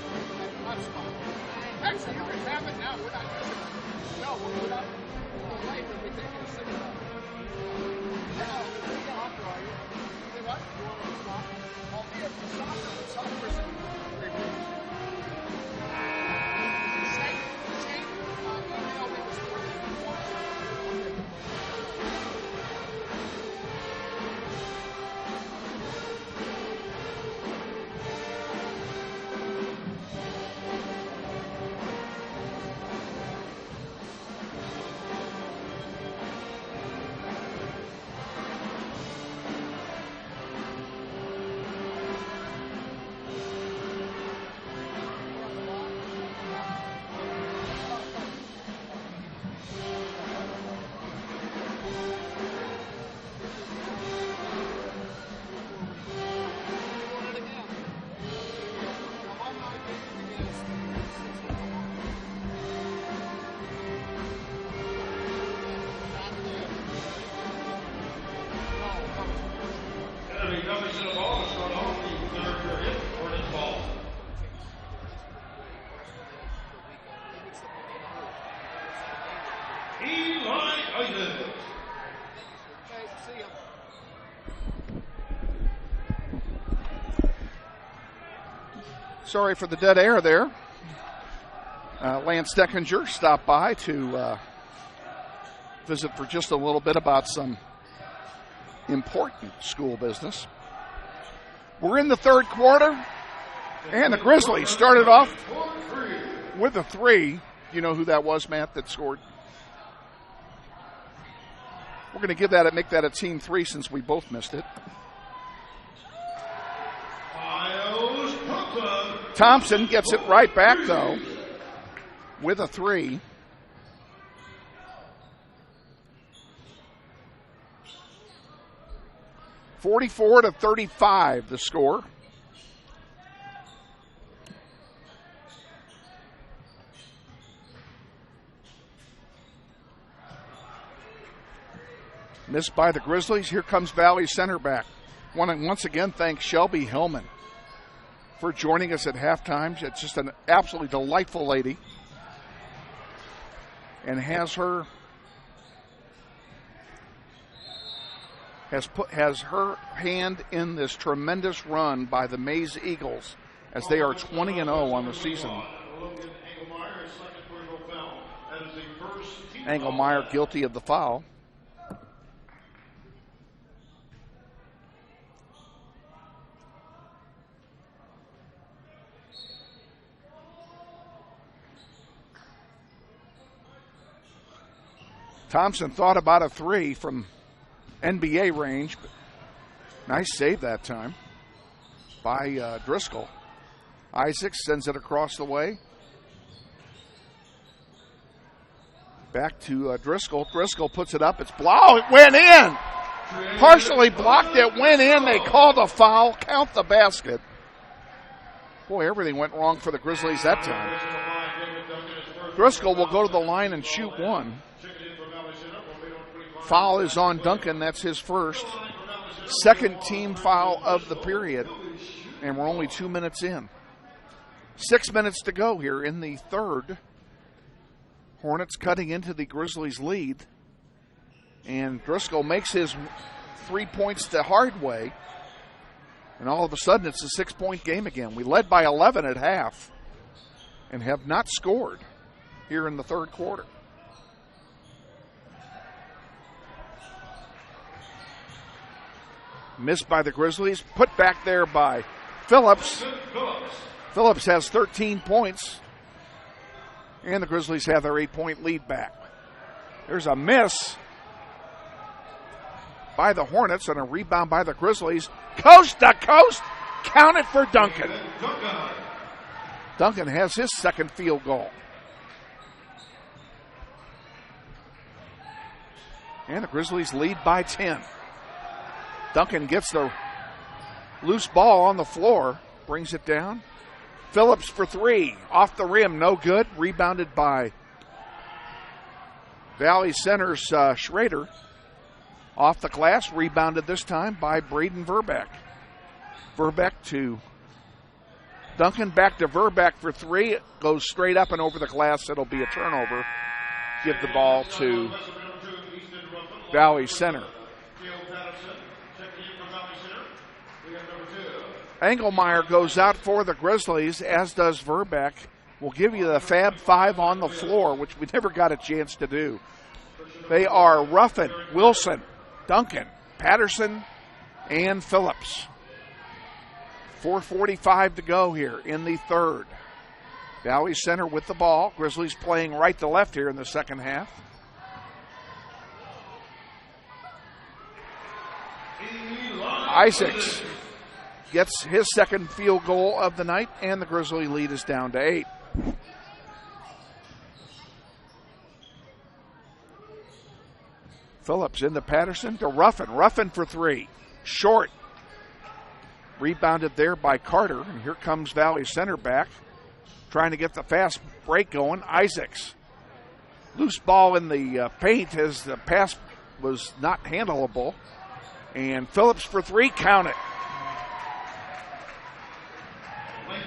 That's fine. Actually, you can have it now. We're not using it. No, we're not. We're late, but we take it a second. No, I'll draw you. You know what? You want to stop? I'll be at the soccer. Eli Isaac. Sorry for the dead air there. Lance Deckinger stopped by to visit for just a little bit about some important school business. We're in the third quarter, and the Grizzlies started off with a 3. You know who that was, Matt, that scored? We're going to make that a team 3 since we both missed it. Thompson gets it right back, though, with a 3. (44-35) the score. Missed by the Grizzlies. Here comes Valley center back. Want to once again thank Shelby Hillman for joining us at halftime. It's just an absolutely delightful lady, and has her hand in this tremendous run by the Mays Eagles as they are 20-0 on the season. Engelmeyer guilty of the foul. Thompson thought about a 3 from NBA range, but nice save that time by Driscoll. Isaacs sends it across the way. Back to Driscoll. Driscoll puts it up. It's blocked. It went in. Partially blocked. It went in. They called a foul. Count the basket. Boy, everything went wrong for the Grizzlies that time. Driscoll will go to the line and shoot 1. Foul is on Duncan. That's his first. Second team foul of the period. And we're only 2 minutes in. 6 minutes to go here in the third. Hornets cutting into the Grizzlies' lead. And Driscoll makes his 3 points the hard way. And all of a sudden it's a 6-point game again. We led by 11 at half and have not scored here in the third quarter. Missed by the Grizzlies. Put back there by Phillips. Phillips has 13 points. And the Grizzlies have their 8-point lead back. There's a miss by the Hornets and a rebound by the Grizzlies. Coast to coast. Count it for Duncan. Duncan has his second field goal. And the Grizzlies lead by 10. Duncan gets the loose ball on the floor, brings it down. Phillips for 3, off the rim, no good. Rebounded by Valley Center's Schrader. Off the glass, rebounded this time by Braden Verbeck. Verbeck to Duncan, back to Verbeck for 3. It goes straight up and over the glass. It'll be a turnover. Give the ball to Valley Center. Engelmeyer goes out for the Grizzlies, as does Verbeck. We'll give you the Fab 5 on the floor, which we never got a chance to do. They are Ruffin, Wilson, Duncan, Patterson, and Phillips. 4:45 to go here in the third. Valley Center with the ball. Grizzlies playing right to left here in the second half. Isaacs gets his second field goal of the night, and the Grizzly lead is down to 8. Phillips into Patterson to Ruffin. Ruffin for 3. Short. Rebounded there by Carter, and here comes Valley Center back, trying to get the fast break going. Isaacs. Loose ball in the paint as the pass was not handleable. And Phillips for 3, count it.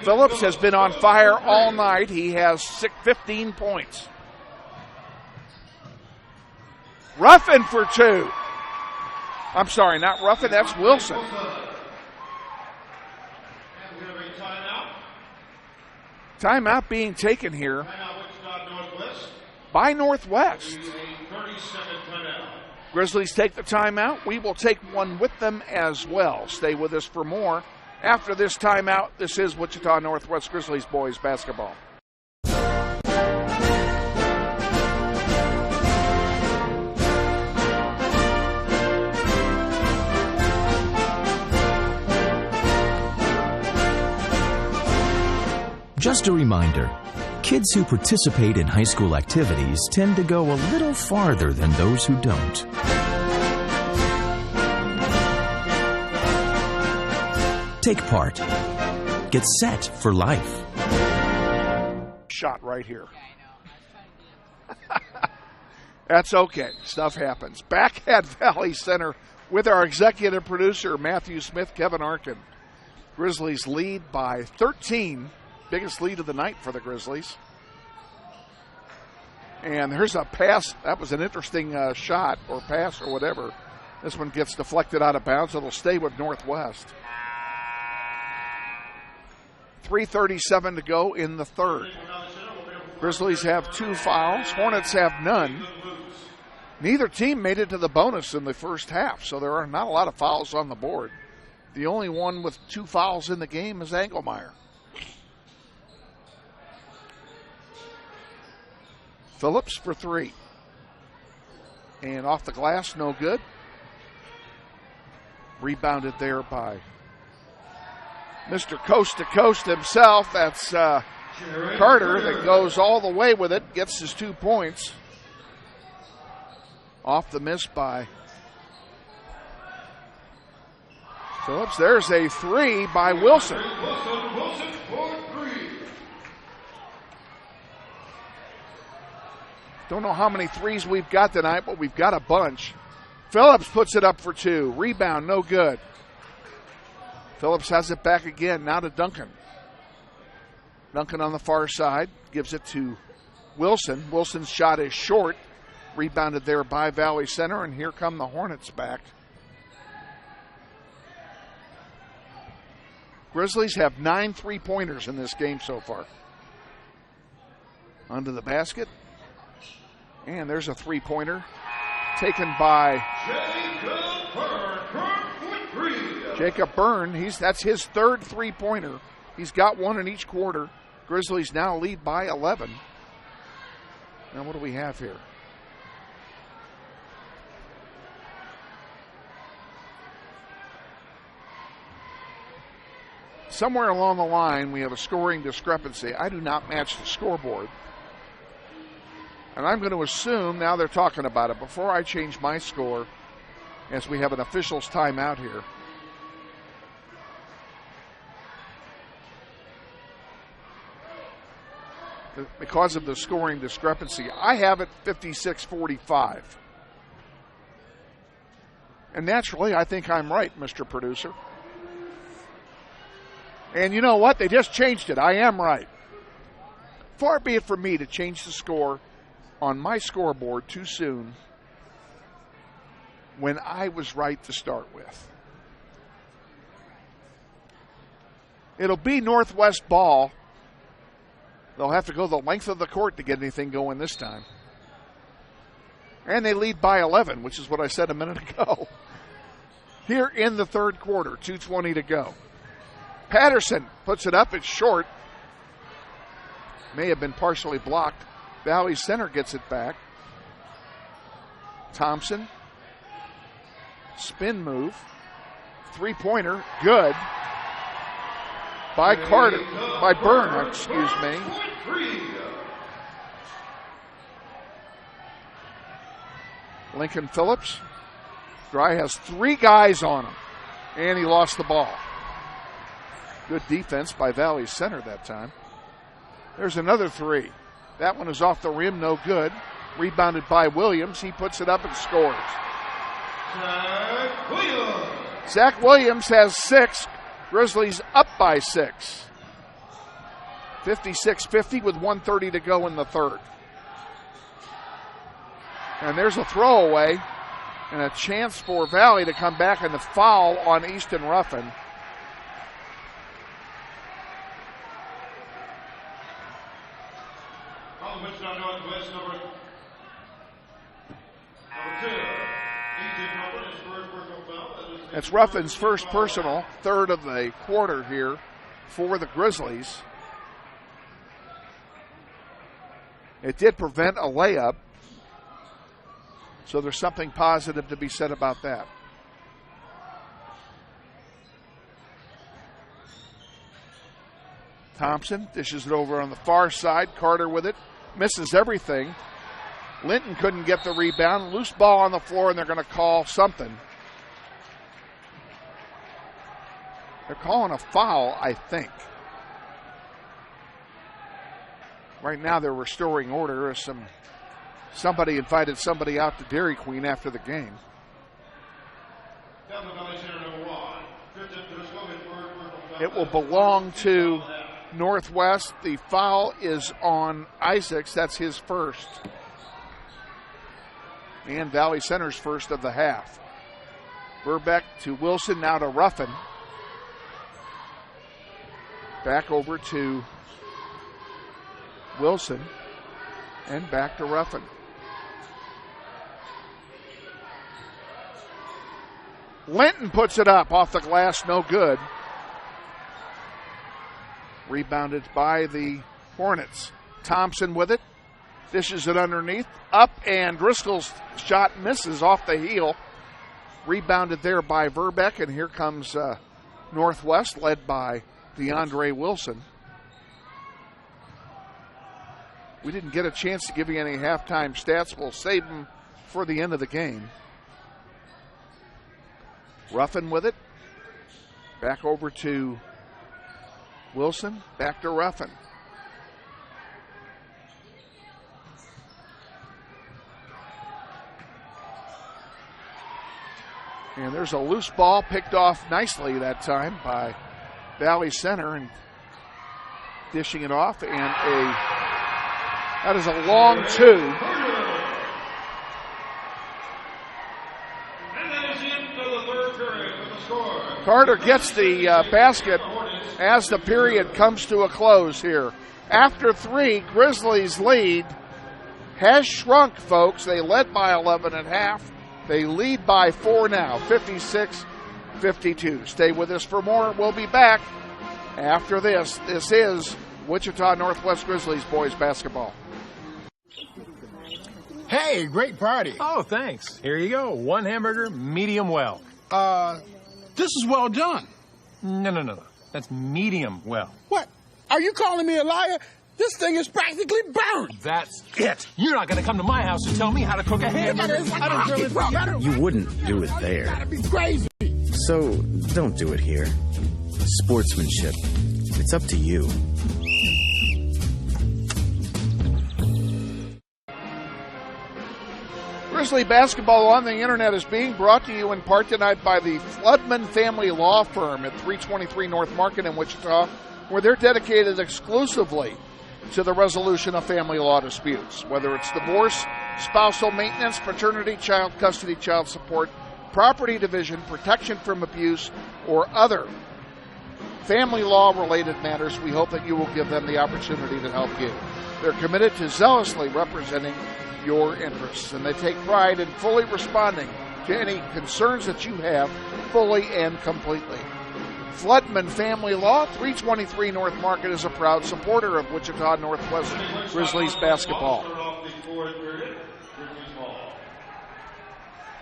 Phillips has been on fire all night. He has 15 points. Ruffin for 2. I'm sorry, not Ruffin, that's Wilson. Timeout being taken here by Northwest. Grizzlies take the timeout. We will take one with them as well. Stay with us for more. After this timeout, this is Wichita Northwest Grizzlies boys basketball. Just a reminder, kids who participate in high school activities tend to go a little farther than those who don't. Take part. Get set for life. Shot right here. That's okay. Stuff happens. Back at Valley Center with our executive producer, Matthew Smith, Kevin Arkin. Grizzlies lead by 13. Biggest lead of the night for the Grizzlies. And there's a pass. That was an interesting shot or pass or whatever. This one gets deflected out of bounds. It'll stay with Northwest. 3:37 to go in the third. Grizzlies have 2 fouls. Hornets have none. Neither team made it to the bonus in the first half, so there are not a lot of fouls on the board. The only one with 2 fouls in the game is Engelmeyer. Phillips for 3. And off the glass, no good. Rebounded there by Mr. Coast to Coast himself. That's Carter that goes all the way with it, gets his 2 points. Off the miss by Phillips. There's a 3 by Wilson. Don't know how many threes we've got tonight, but we've got a bunch. Phillips puts it up for 2. Rebound, no good. Phillips has it back again, now to Duncan. Duncan on the far side, gives it to Wilson. Wilson's shot is short. Rebounded there by Valley Center, and here come the Hornets back. Grizzlies have 9 3-pointers in this game so far. Under the basket. And there's a 3-pointer taken by Jacob Byrne. That's his 3rd 3-pointer. He's got 1 in each quarter. Grizzlies now lead by 11. Now what do we have here? Somewhere along the line we have a scoring discrepancy. I do not match the scoreboard. And I'm going to assume, now they're talking about it, before I change my score, as we have an official's timeout here. Because of the scoring discrepancy, I have it 56-45. And naturally, I think I'm right, Mr. Producer. And you know what? They just changed it. I am right. Far be it from me to change the score on my scoreboard too soon when I was right to start with. It'll be Northwest ball. They'll have to go the length of the court to get anything going this time. And they lead by 11, which is what I said a minute ago. Here in the third quarter, 2:20 to go. Patterson puts it up. It's short. May have been partially blocked. Valley Center gets it back. Thompson. Spin move. 3-pointer. Good. By Carter. By Byrne, excuse me. Lincoln Phillips. Dry has 3 guys on him. And he lost the ball. Good defense by Valley Center that time. There's another 3. That one is off the rim, no good. Rebounded by Williams. He puts it up and scores. Zach Williams has 6. Grizzlies up by 6. 56-50 with 1:30 to go in the third. And there's a throwaway and a chance for Valley to come back and the foul on Easton Ruffin. It's Ruffin's first personal, third of the quarter here for the Grizzlies. It did prevent a layup, so there's something positive to be said about that. Thompson dishes it over on the far side. Carter with it. Misses everything. Linton couldn't get the rebound. Loose ball on the floor, and they're going to call something. They're calling a foul, I think. Right now they're restoring order. Somebody invited somebody out to Dairy Queen after the game. It will belong to Northwest. The foul is on Isaacs. That's his first. And Valley Center's first of the half. Verbeck to Wilson, now to Ruffin. Back over to Wilson. And back to Ruffin. Linton puts it up off the glass, no good. Rebounded by the Hornets. Thompson with it. Dishes it underneath. Up, and Driscoll's shot misses off the heel. Rebounded there by Verbeck, and here comes Northwest, led by DeAndre Wilson. We didn't get a chance to give you any halftime stats. We'll save them for the end of the game. Ruffin with it. Back over to Wilson. Back to Ruffin. And there's a loose ball picked off nicely that time by Valley Center and dishing it off. And that is a long two. Carter gets the basket as the period comes to a close here. After three, Grizzlies lead has shrunk, folks. They led by 11 at half. They lead by 4 now, 56-52. Stay with us for more. We'll be back after this. This is Wichita Northwest Grizzlies boys basketball. Hey, great party. Oh, thanks. Here you go. One hamburger, medium well. This is well done. No. That's medium well. What? Are you calling me a liar? This thing is practically burnt. That's it. You're not going to come to my house and tell me how to cook a hamburger. You wouldn't do it there. That'd be crazy. So don't do it here. Sportsmanship. It's up to you. Grizzly basketball on the internet is being brought to you in part tonight by the Floodman Family Law Firm at 323 North Market in Wichita, where they're dedicated exclusively to the resolution of family law disputes, whether it's divorce, spousal maintenance, paternity, child custody, child support, property division, protection from abuse, or other family law-related matters. We hope that you will give them the opportunity to help you. They're committed to zealously representing your interests, and they take pride in fully responding to any concerns that you have fully and completely. Floodman Family Law, 323 North Market, is a proud supporter of Wichita Northwest Grizzlies basketball.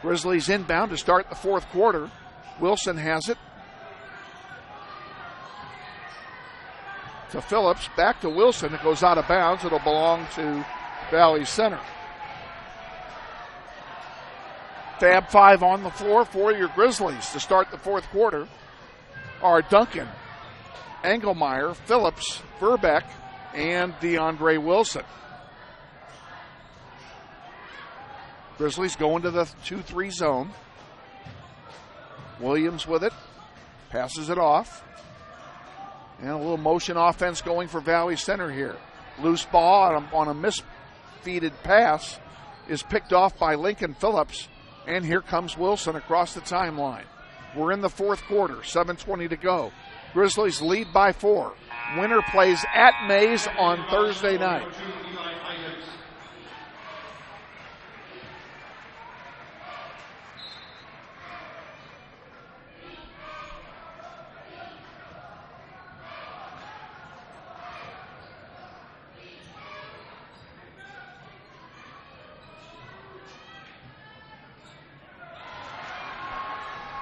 Grizzlies inbound to start the fourth quarter. Wilson has it. To Phillips, back to Wilson. It goes out of bounds. It'll belong to Valley Center. Fab five on the floor for your Grizzlies to start the fourth quarter are Duncan, Engelmeyer, Phillips, Verbeck, and DeAndre Wilson. Grizzlies go into the 2-3 zone. Williams with it, passes it off. And a little motion offense going for Valley Center here. Loose ball on a misfeeded pass is picked off by Lincoln Phillips, and here comes Wilson across the timeline. We're in the fourth quarter, 7:20 to go. Grizzlies lead by 4. Winner plays at Mays on Thursday night.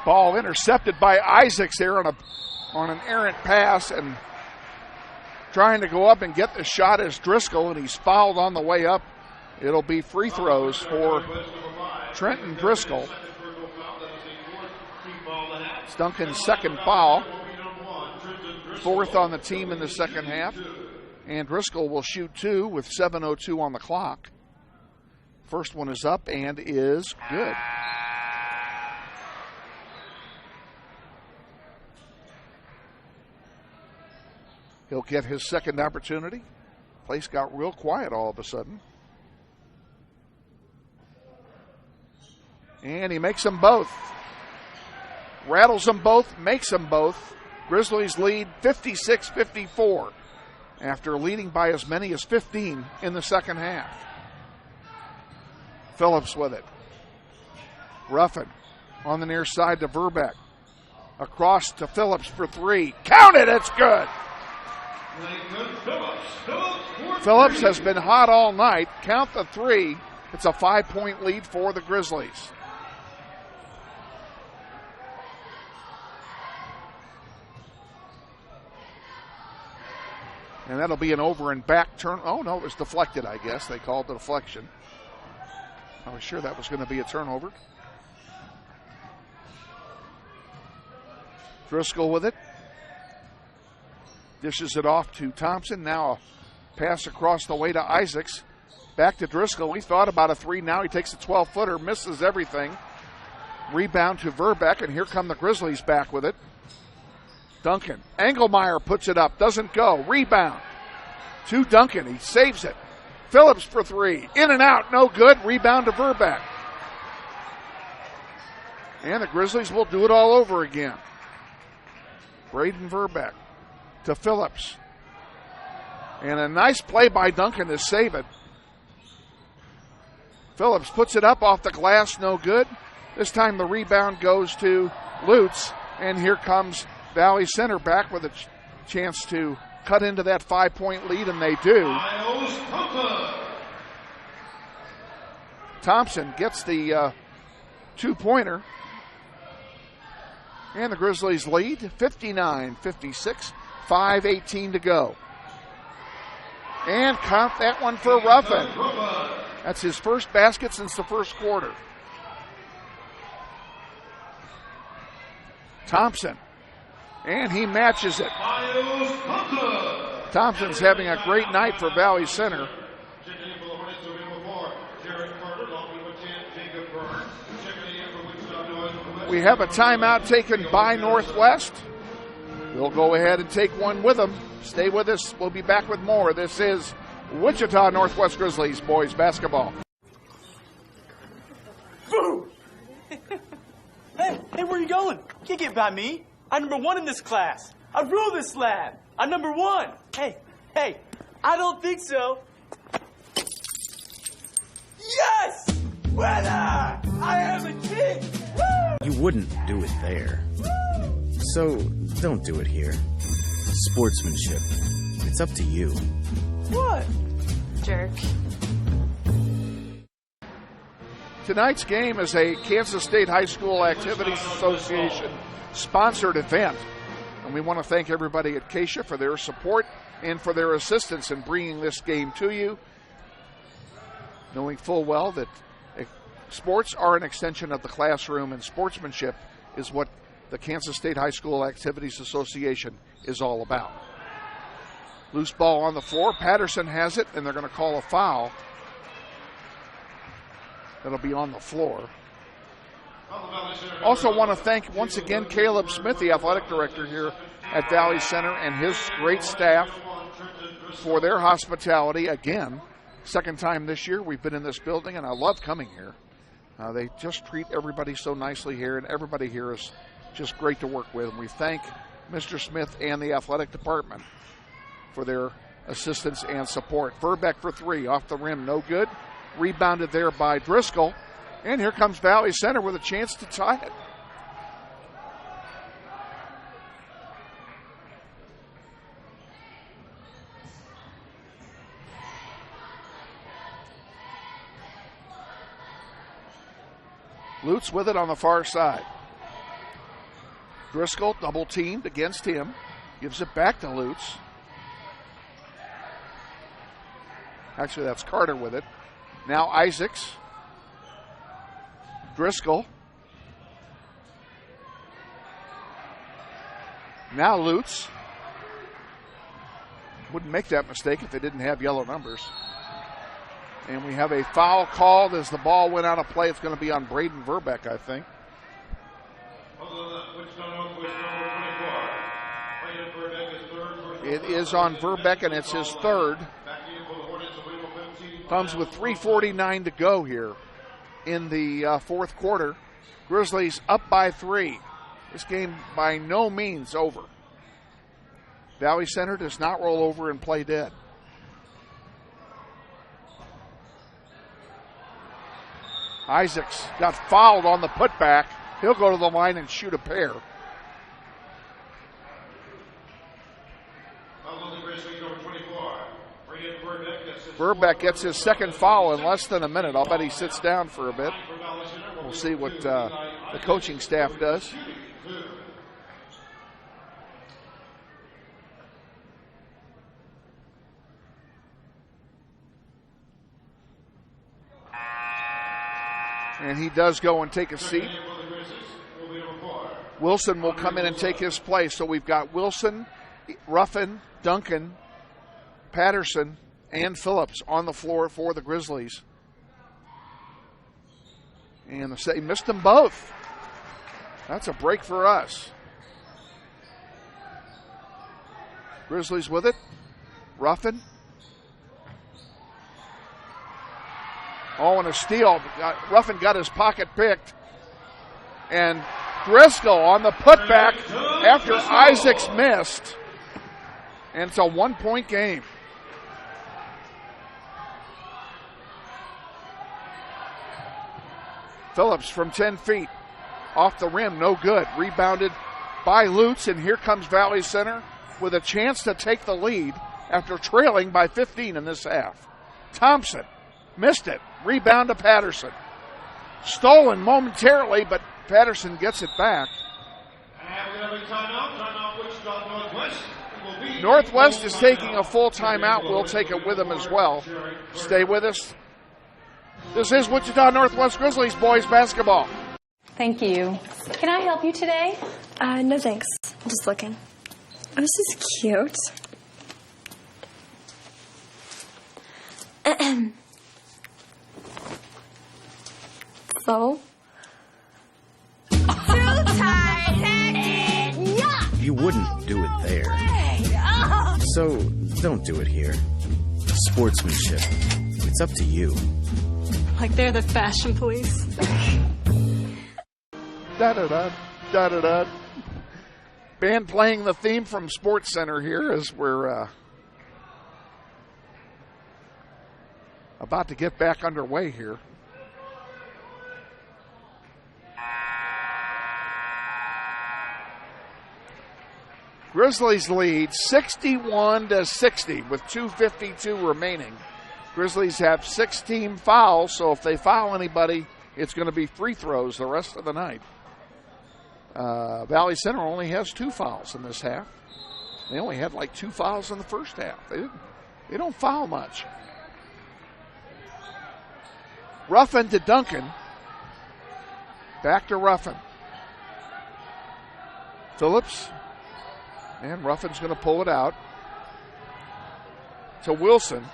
Ball intercepted by Isaacs there on an errant pass, and trying to go up and get the shot is Driscoll, and he's fouled on the way up. It'll be free throws for Trenton Driscoll. It's Duncan's second foul, 4th on the team in the second half, and Driscoll will shoot 2 with 7:02 on the clock. First one is up and is good. He'll get his second opportunity. Place got real quiet all of a sudden. And he makes them both. Rattles them both, makes them both. Grizzlies lead 56-54 after leading by as many as 15 in the second half. Phillips with it. Ruffin on the near side to Verbeck. Across to Phillips for 3. Count it, it's good. Phillips has been hot all night. Count the 3. It's a 5-point lead for the Grizzlies. And that'll be an over and back turn. Oh, no, it was deflected, I guess. They called it a deflection. I was sure that was going to be a turnover. Driscoll with it. Dishes it off to Thompson. Now a pass across the way to Isaacs. Back to Driscoll. He thought about a 3. Now he takes a 12-footer, misses everything. Rebound to Verbeck, and here come the Grizzlies back with it. Duncan. Engelmeyer puts it up. Doesn't go. Rebound to Duncan. He saves it. Phillips for 3. In and out. No good. Rebound to Verbeck. And the Grizzlies will do it all over again. Braden Verbeck to Phillips. And a nice play by Duncan to save it. Phillips puts it up off the glass, no good. This time the rebound goes to Lutz, and here comes Valley Center back with a chance to cut into that 5-point lead, and they do. Thompson gets the 2-pointer. And the Grizzlies lead 59-56. 5:18 to go. And count that one for Ruffin. That's his first basket since the first quarter. Thompson. And he matches it. Thompson's having a great night for Valley Center. We have a timeout taken by Northwest. We'll go ahead and take one with them. Stay with us. We'll be back with more. This is Wichita Northwest Grizzlies boys basketball. Boom! Hey, where are you going? You can't get by me. I'm number 1 in this class. I rule this lab. I'm number 1. Hey, I don't think so. Yes! Winner! I am a king! Woo! You wouldn't do it there. So, don't do it here. Sportsmanship. It's up to you. What? Jerk. Tonight's game is a Kansas State High School Activities Association sponsored event. And we want to thank everybody at Acacia for their support and for their assistance in bringing this game to you, knowing full well that sports are an extension of the classroom, and sportsmanship is what the Kansas State High School Activities Association is all about. Loose ball on the floor. Patterson has it, and they're going to call a foul. That'll be on the floor. Also want to thank once again Caleb Smith, the athletic director here at Valley Center, and his great staff for their hospitality again Second time this year we've been in this building, and I love coming here. They just treat everybody so nicely here, and everybody here is just great to work with. And we thank Mr. Smith and the athletic department for their assistance and support. Verbeck for three, off the rim, no good. Rebounded there by Driscoll. And here comes Valley Center with a chance to tie it. Lutz with it on the far side. Driscoll double teamed against him. Gives it back to Lutz. Actually, that's Carter with it. Now Isaacs. Driscoll. Now Lutz. Wouldn't make that mistake if they didn't have yellow numbers. And we have a foul called as the ball went out of play. It's going to be on Braden Verbeck, I think. It is on Verbeck, and it's his third. Comes with 3:49 to go here in the fourth quarter. Grizzlies up by 3. This game by no means over. Valley Center does not roll over and play dead. Isaacs got fouled on the putback. He'll go to the line and shoot a pair. Verbeck gets his second foul in less than a minute. I'll bet he sits down for a bit. We'll see what the coaching staff does. And he does go and take a seat. Wilson will come in and take his place. So we've got Wilson, Ruffin, Duncan, Patterson, and Phillips on the floor for the Grizzlies. And they missed them both. That's a break for us. Grizzlies with it. Ruffin. Oh, and a steal. Ruffin got his pocket picked. And Driscoll on the putback after Isaacs missed. And it's a 1-point game. Phillips from 10 feet. Off the rim, no good. Rebounded by Lutz, and here comes Valley Center with a chance to take the lead after trailing by 15 in this half. Thompson missed it. Rebound to Patterson. Stolen momentarily, but Patterson gets it back. Northwest is taking a full timeout. We'll take it with them as well. Stay with us. This is Wichita Northwest Grizzlies boys basketball. Thank you. Can I help you today? No thanks. I'm just looking. Oh, this is cute. So? You wouldn't do it there. So don't do it here. Sportsmanship. It's up to you. Like they're the fashion police. Da-da-da, da-da-da. Band playing the theme from Sports Center here as we're about to get back underway here. Grizzlies lead 61-60 with 2:52 remaining. Grizzlies have 6 team fouls, so if they foul anybody, it's going to be free throws the rest of the night. Valley Center only has 2 fouls in this half. They only had like 2 fouls in the first half. They don't foul much. Ruffin to Duncan. Back to Ruffin. Phillips. And Ruffin's going to pull it out to Wilson.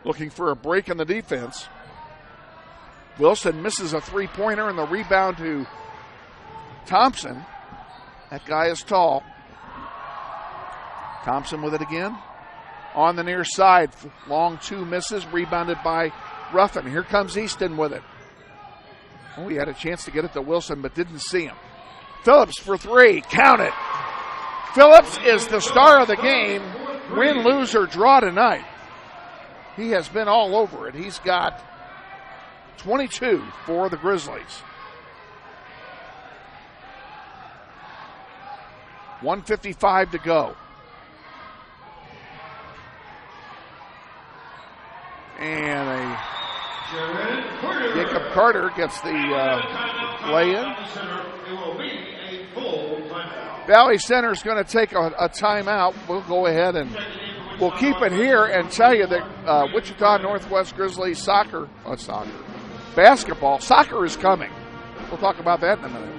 Looking for a break in the defense. Wilson misses a three-pointer, and the rebound to Thompson. That guy is tall. Thompson with it again. on the near side. Long two misses, rebounded by Ruffin. Here comes Easton with it. Oh, he had a chance to get it to Wilson, but didn't see him. Phillips for three. Count it. Phillips is the star of the game. Win, lose, or draw tonight. He has been all over it. He's got 22 for the Grizzlies. 1:55 to go. And Jacob Carter gets the lay-in. Valley Center is going to take a timeout. We'll go ahead and we'll keep it here and tell you that Wichita Northwest Grizzlies basketball is coming. We'll talk about that in a minute.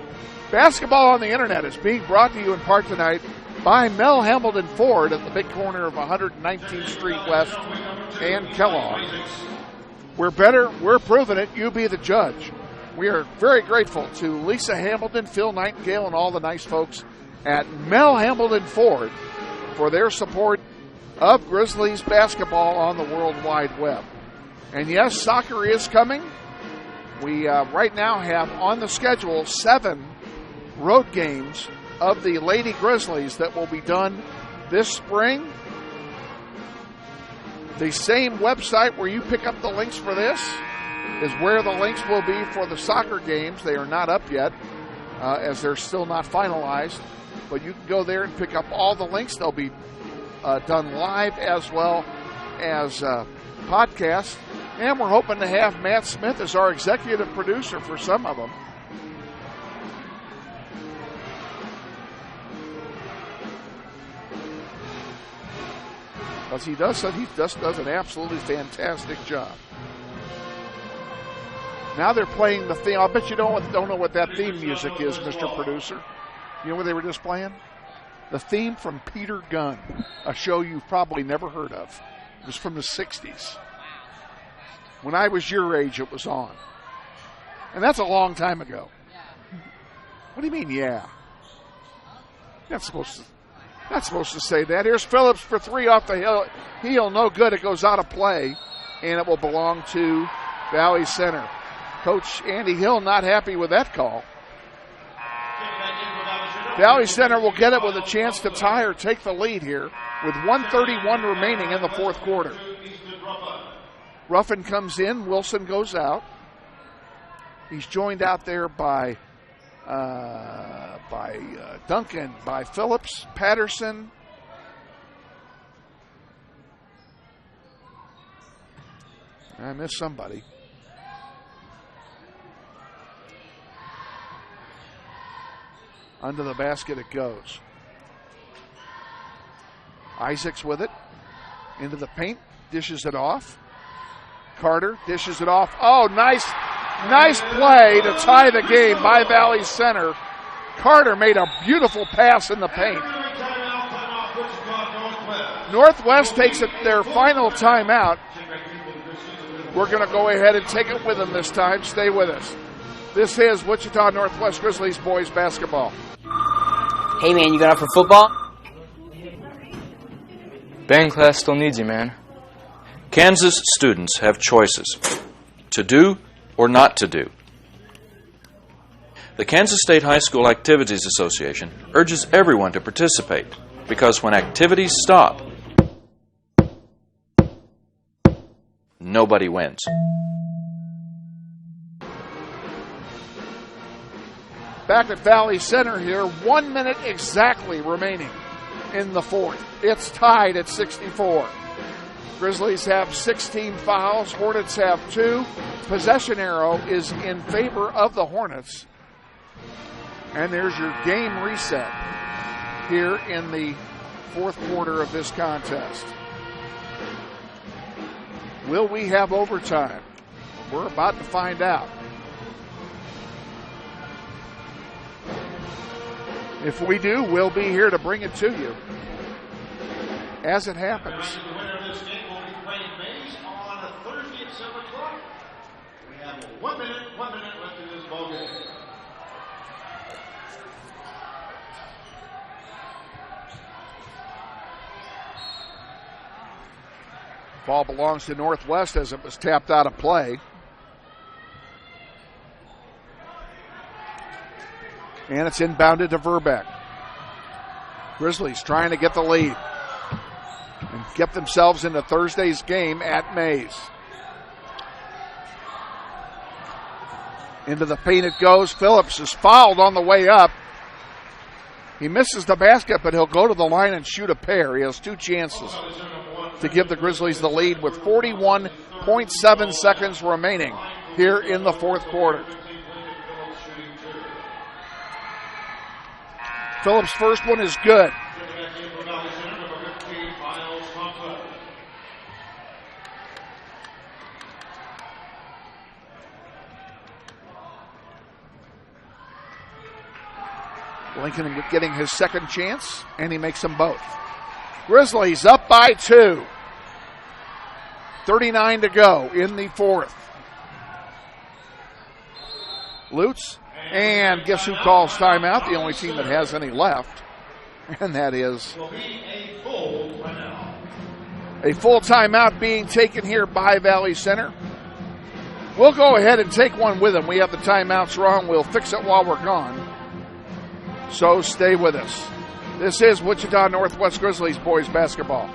Basketball on the internet is being brought to you in part tonight by Mel Hamilton Ford at the big corner of 119th Street West and Kellogg. We're better, we're proving it, you be the judge. We are very grateful to Lisa Hamilton, Phil Nightingale, and all the nice folks at Mel Hamilton Ford for their support of Grizzlies basketball on the World Wide Web. And yes, soccer is coming. We right now have on the schedule 7 road games of the Lady Grizzlies that will be done this spring. The same website where you pick up the links for this is where the links will be for the soccer games. They are not up yet as they're still not finalized. But you can go there and pick up all the links. They'll be done live as well as podcasts. And we're hoping to have Matt Smith as our executive producer for some of them. Because he just does an absolutely fantastic job. Now they're playing the theme. I'll bet you don't know what that theme music is, Mr. Producer. You know what they were just playing? The theme from Peter Gunn, a show you've probably never heard of. It was from the 60s. When I was your age, it was on. And that's a long time ago. What do you mean, yeah? Not supposed to say that. Here's Phillips for three off the heel. No good. It goes out of play, and it will belong to Valley Center. Coach Andy Hill not happy with that call. Valley Center will get it with a chance to tie or take the lead here with 1:31 remaining in the fourth quarter. Ruffin comes in. Wilson goes out. He's joined out there by Duncan, by Phillips, Patterson. I missed somebody. Under the basket it goes. Isaacs with it. Into the paint. Dishes it off. Carter dishes it off. Oh, nice play to tie the game by Valley Center. Carter made a beautiful pass in the paint. Northwest takes it their final timeout. We're going to go ahead and take it with them this time. Stay with us. This is Wichita Northwest Grizzlies boys basketball. Hey, man, you got up for football? Band class still needs you, man. Kansas students have choices to do or not to do. The Kansas State High School Activities Association urges everyone to participate because when activities stop, nobody wins. Back at Valley Center here, 1 minute exactly remaining in the fourth. It's tied at 64. Grizzlies have 16 fouls. Hornets have 2. Possession arrow is in favor of the Hornets. And there's your game reset here in the fourth quarter of this contest. Will we have overtime? We're about to find out. If we do, we'll be here to bring it to you as it happens. The winner of this game will be playing Mays on Thursday at 7 o'clock. We have 1 minute left in this ball game. Ball belongs to Northwest as it was tapped out of play. And it's inbounded to Verbeck. Grizzlies trying to get the lead and get themselves into Thursday's game at Mays. Into the paint it goes. Phillips is fouled on the way up. He misses the basket, but he'll go to the line and shoot a pair. He has 2 chances to give the Grizzlies the lead with 41.7 seconds remaining here in the fourth quarter. Phillips' first one is good. Lincoln getting his second chance, and he makes them both. Grizzlies up by 2. 39 to go in the fourth. Lutz, and guess who calls timeout? The only team that has any left, and that is a full timeout being taken here by Valley Center. We'll go ahead and take one with them. We have the timeouts wrong. We'll fix it while we're gone. So stay with us. This is Wichita Northwest Grizzlies boys basketball.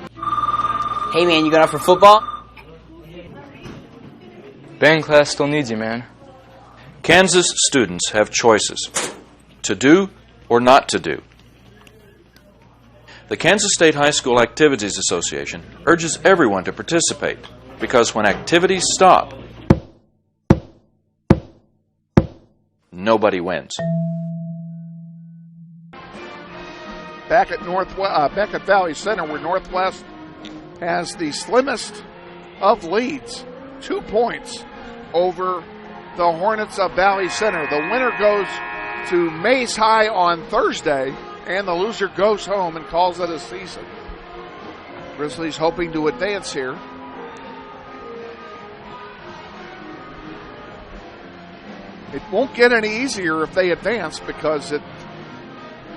Hey man, you got up for football? Band class still needs you, man. Kansas students have choices to do or not to do. The Kansas State High School Activities Association urges everyone to participate because when activities stop, nobody wins. Back at Valley Center, where Northwest has the slimmest of leads, 2 points over the Hornets of Valley Center. The winner goes to Mays High on Thursday, and the loser goes home and calls it a season. Grizzlies hoping to advance here. It won't get any easier if they advance because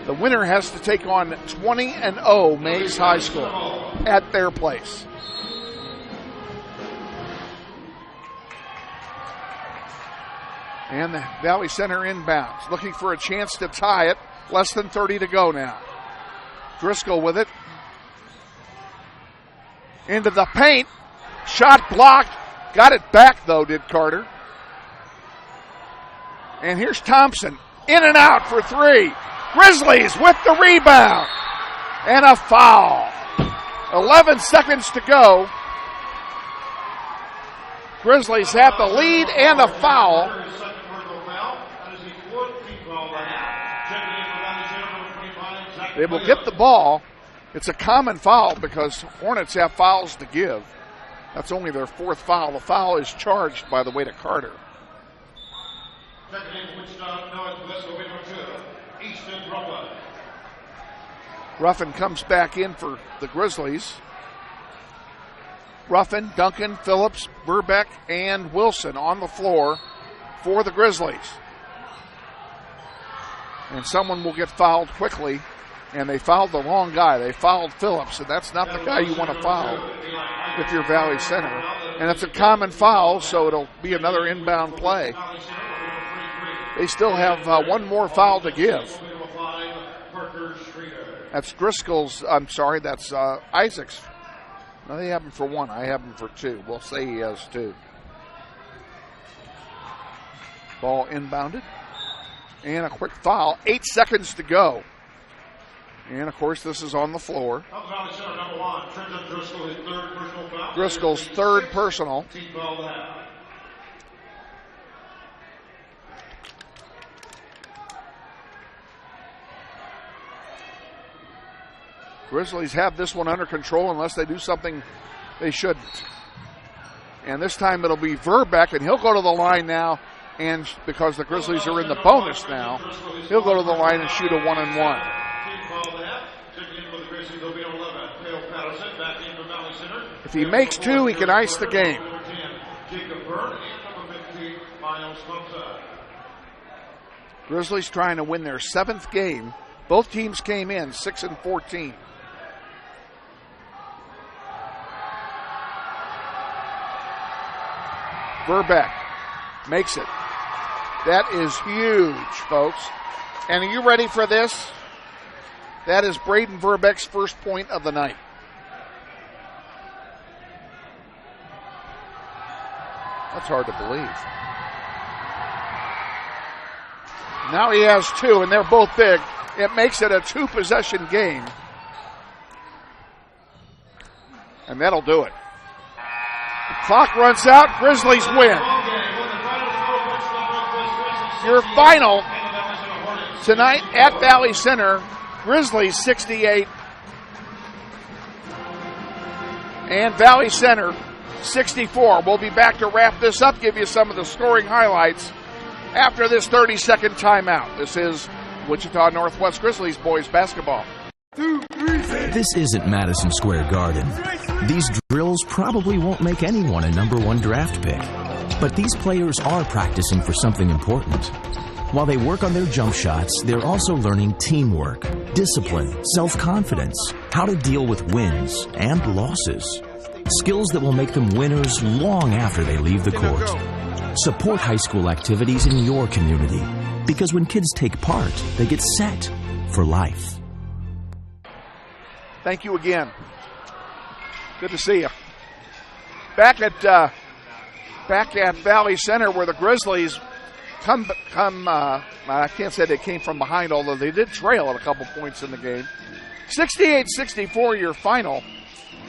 the winner has to take on 20-0 Mays High School at their place. And the Valley Center inbounds, looking for a chance to tie it. Less than 30 to go now. Driscoll with it. Into the paint. Shot blocked. Got it back, though, did Carter. And here's Thompson. In and out for 3. Grizzlies with the rebound. And a foul. 11 seconds to go. Grizzlies have the lead and a foul. They will get the ball. It's a common foul because Hornets have fouls to give. That's only their 4th foul. The foul is charged, by the way, to Carter. Ruffin comes back in for the Grizzlies. Ruffin, Duncan, Phillips, Verbeck, and Wilson on the floor for the Grizzlies. And someone will get fouled quickly, and they fouled the wrong guy. They fouled Phillips, and that's not the guy you want to foul if you're Valley Center. And it's a common foul, so it'll be another inbound play. They still have one more foul to give. That's that's Isaac's. No, they have him for 1. I have him for 2. We'll say he has 2. Ball inbounded. And a quick foul. 8 seconds to go. And, of course, this is on the floor. Driscoll's 3rd personal. Grizzlies have this one under control unless they do something they shouldn't. And this time it'll be Verbeck, and he'll go to the line now. And because the Grizzlies are in the bonus now, he'll go to the line and shoot a 1-and-1. If he makes 2, he can ice the game. Grizzlies trying to win their 7th game. Both teams came in 6-14. Verbeck makes it. That is huge, folks. And are you ready for this? That is Braden Verbeck's first point of the night. That's hard to believe. Now he has 2, and they're both big. It makes it a 2-possession game. And that'll do it. Clock runs out. Grizzlies win. Your final tonight at Valley Center, Grizzlies 68 and Valley Center 64. We'll be back to wrap this up, give you some of the scoring highlights after this 30-second timeout. This is Wichita Northwest Grizzlies boys basketball. This isn't Madison Square Garden. These drills probably won't make anyone a number 1 draft pick. But these players are practicing for something important. While they work on their jump shots, they're also learning teamwork, discipline, self-confidence, how to deal with wins and losses. Skills that will make them winners long after they leave the court. Support high school activities in your community, because when kids take part, they get set for life. Thank you again. Good to see you. Back at Valley Center, where the Grizzlies come. I can't say they came from behind, although they did trail at a couple points in the game. 68-64, your final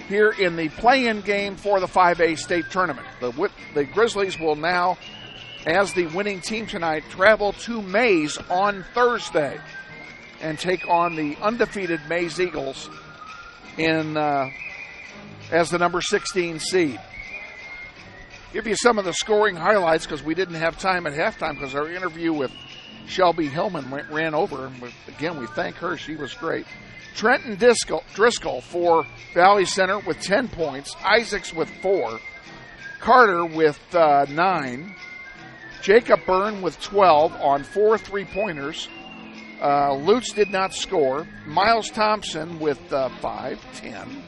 here in the play-in game for the 5A state tournament. The Grizzlies will now, as the winning team tonight, travel to Mays on Thursday and take on the undefeated Mays Eagles as the number 16 seed. Give you some of the scoring highlights because we didn't have time at halftime because our interview with Shelby Hillman ran over. And again, we thank her. She was great. Trenton Driscoll for Valley Center with 10 points. Isaacs with 4. Carter with 9. Jacob Byrne with 12 on 4 3-pointers. Lutz did not score. Miles Thompson with 5, 10,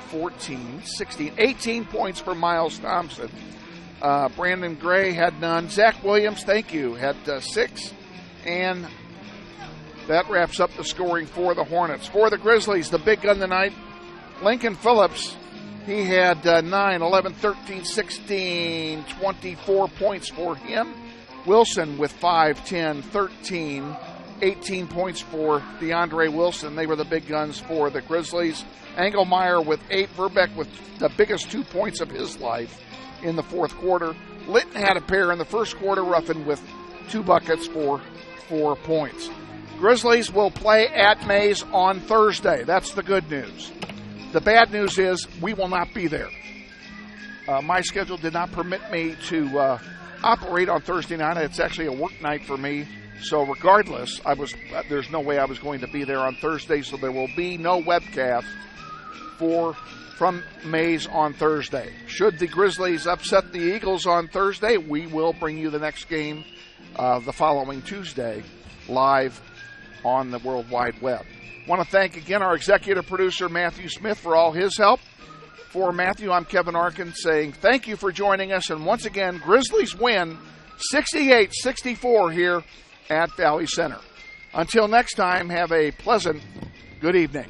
14, 16, 18 points for Miles Thompson. Brandon Gray had none. Zach Williams, thank you, had 6. And that wraps up the scoring for the Hornets. For the Grizzlies, the big gun tonight, Lincoln Phillips. He had 9, 11, 13, 16, 24 points for him. Wilson with 5, 10, 13, 18 points for DeAndre Wilson. They were the big guns for the Grizzlies. Engelmeyer with 8. Verbeck with the biggest 2 points of his life in the fourth quarter. Litton had a pair in the first quarter. Ruffin with 2 buckets for 4 points. Grizzlies will play at Mays on Thursday. That's the good news. The bad news is we will not be there. My schedule did not permit me to operate on Thursday night. It's actually a work night for me. So regardless, there's no way I was going to be there on Thursday, so there will be no webcast from Mays on Thursday. Should the Grizzlies upset the Eagles on Thursday, we will bring you the next game the following Tuesday live on the World Wide Web. I want to thank again our executive producer, Matthew Smith, for all his help. For Matthew, I'm Kevin Arkin saying thank you for joining us. And once again, Grizzlies win 68-64 here at Valley Center. Until next time, have a pleasant good evening.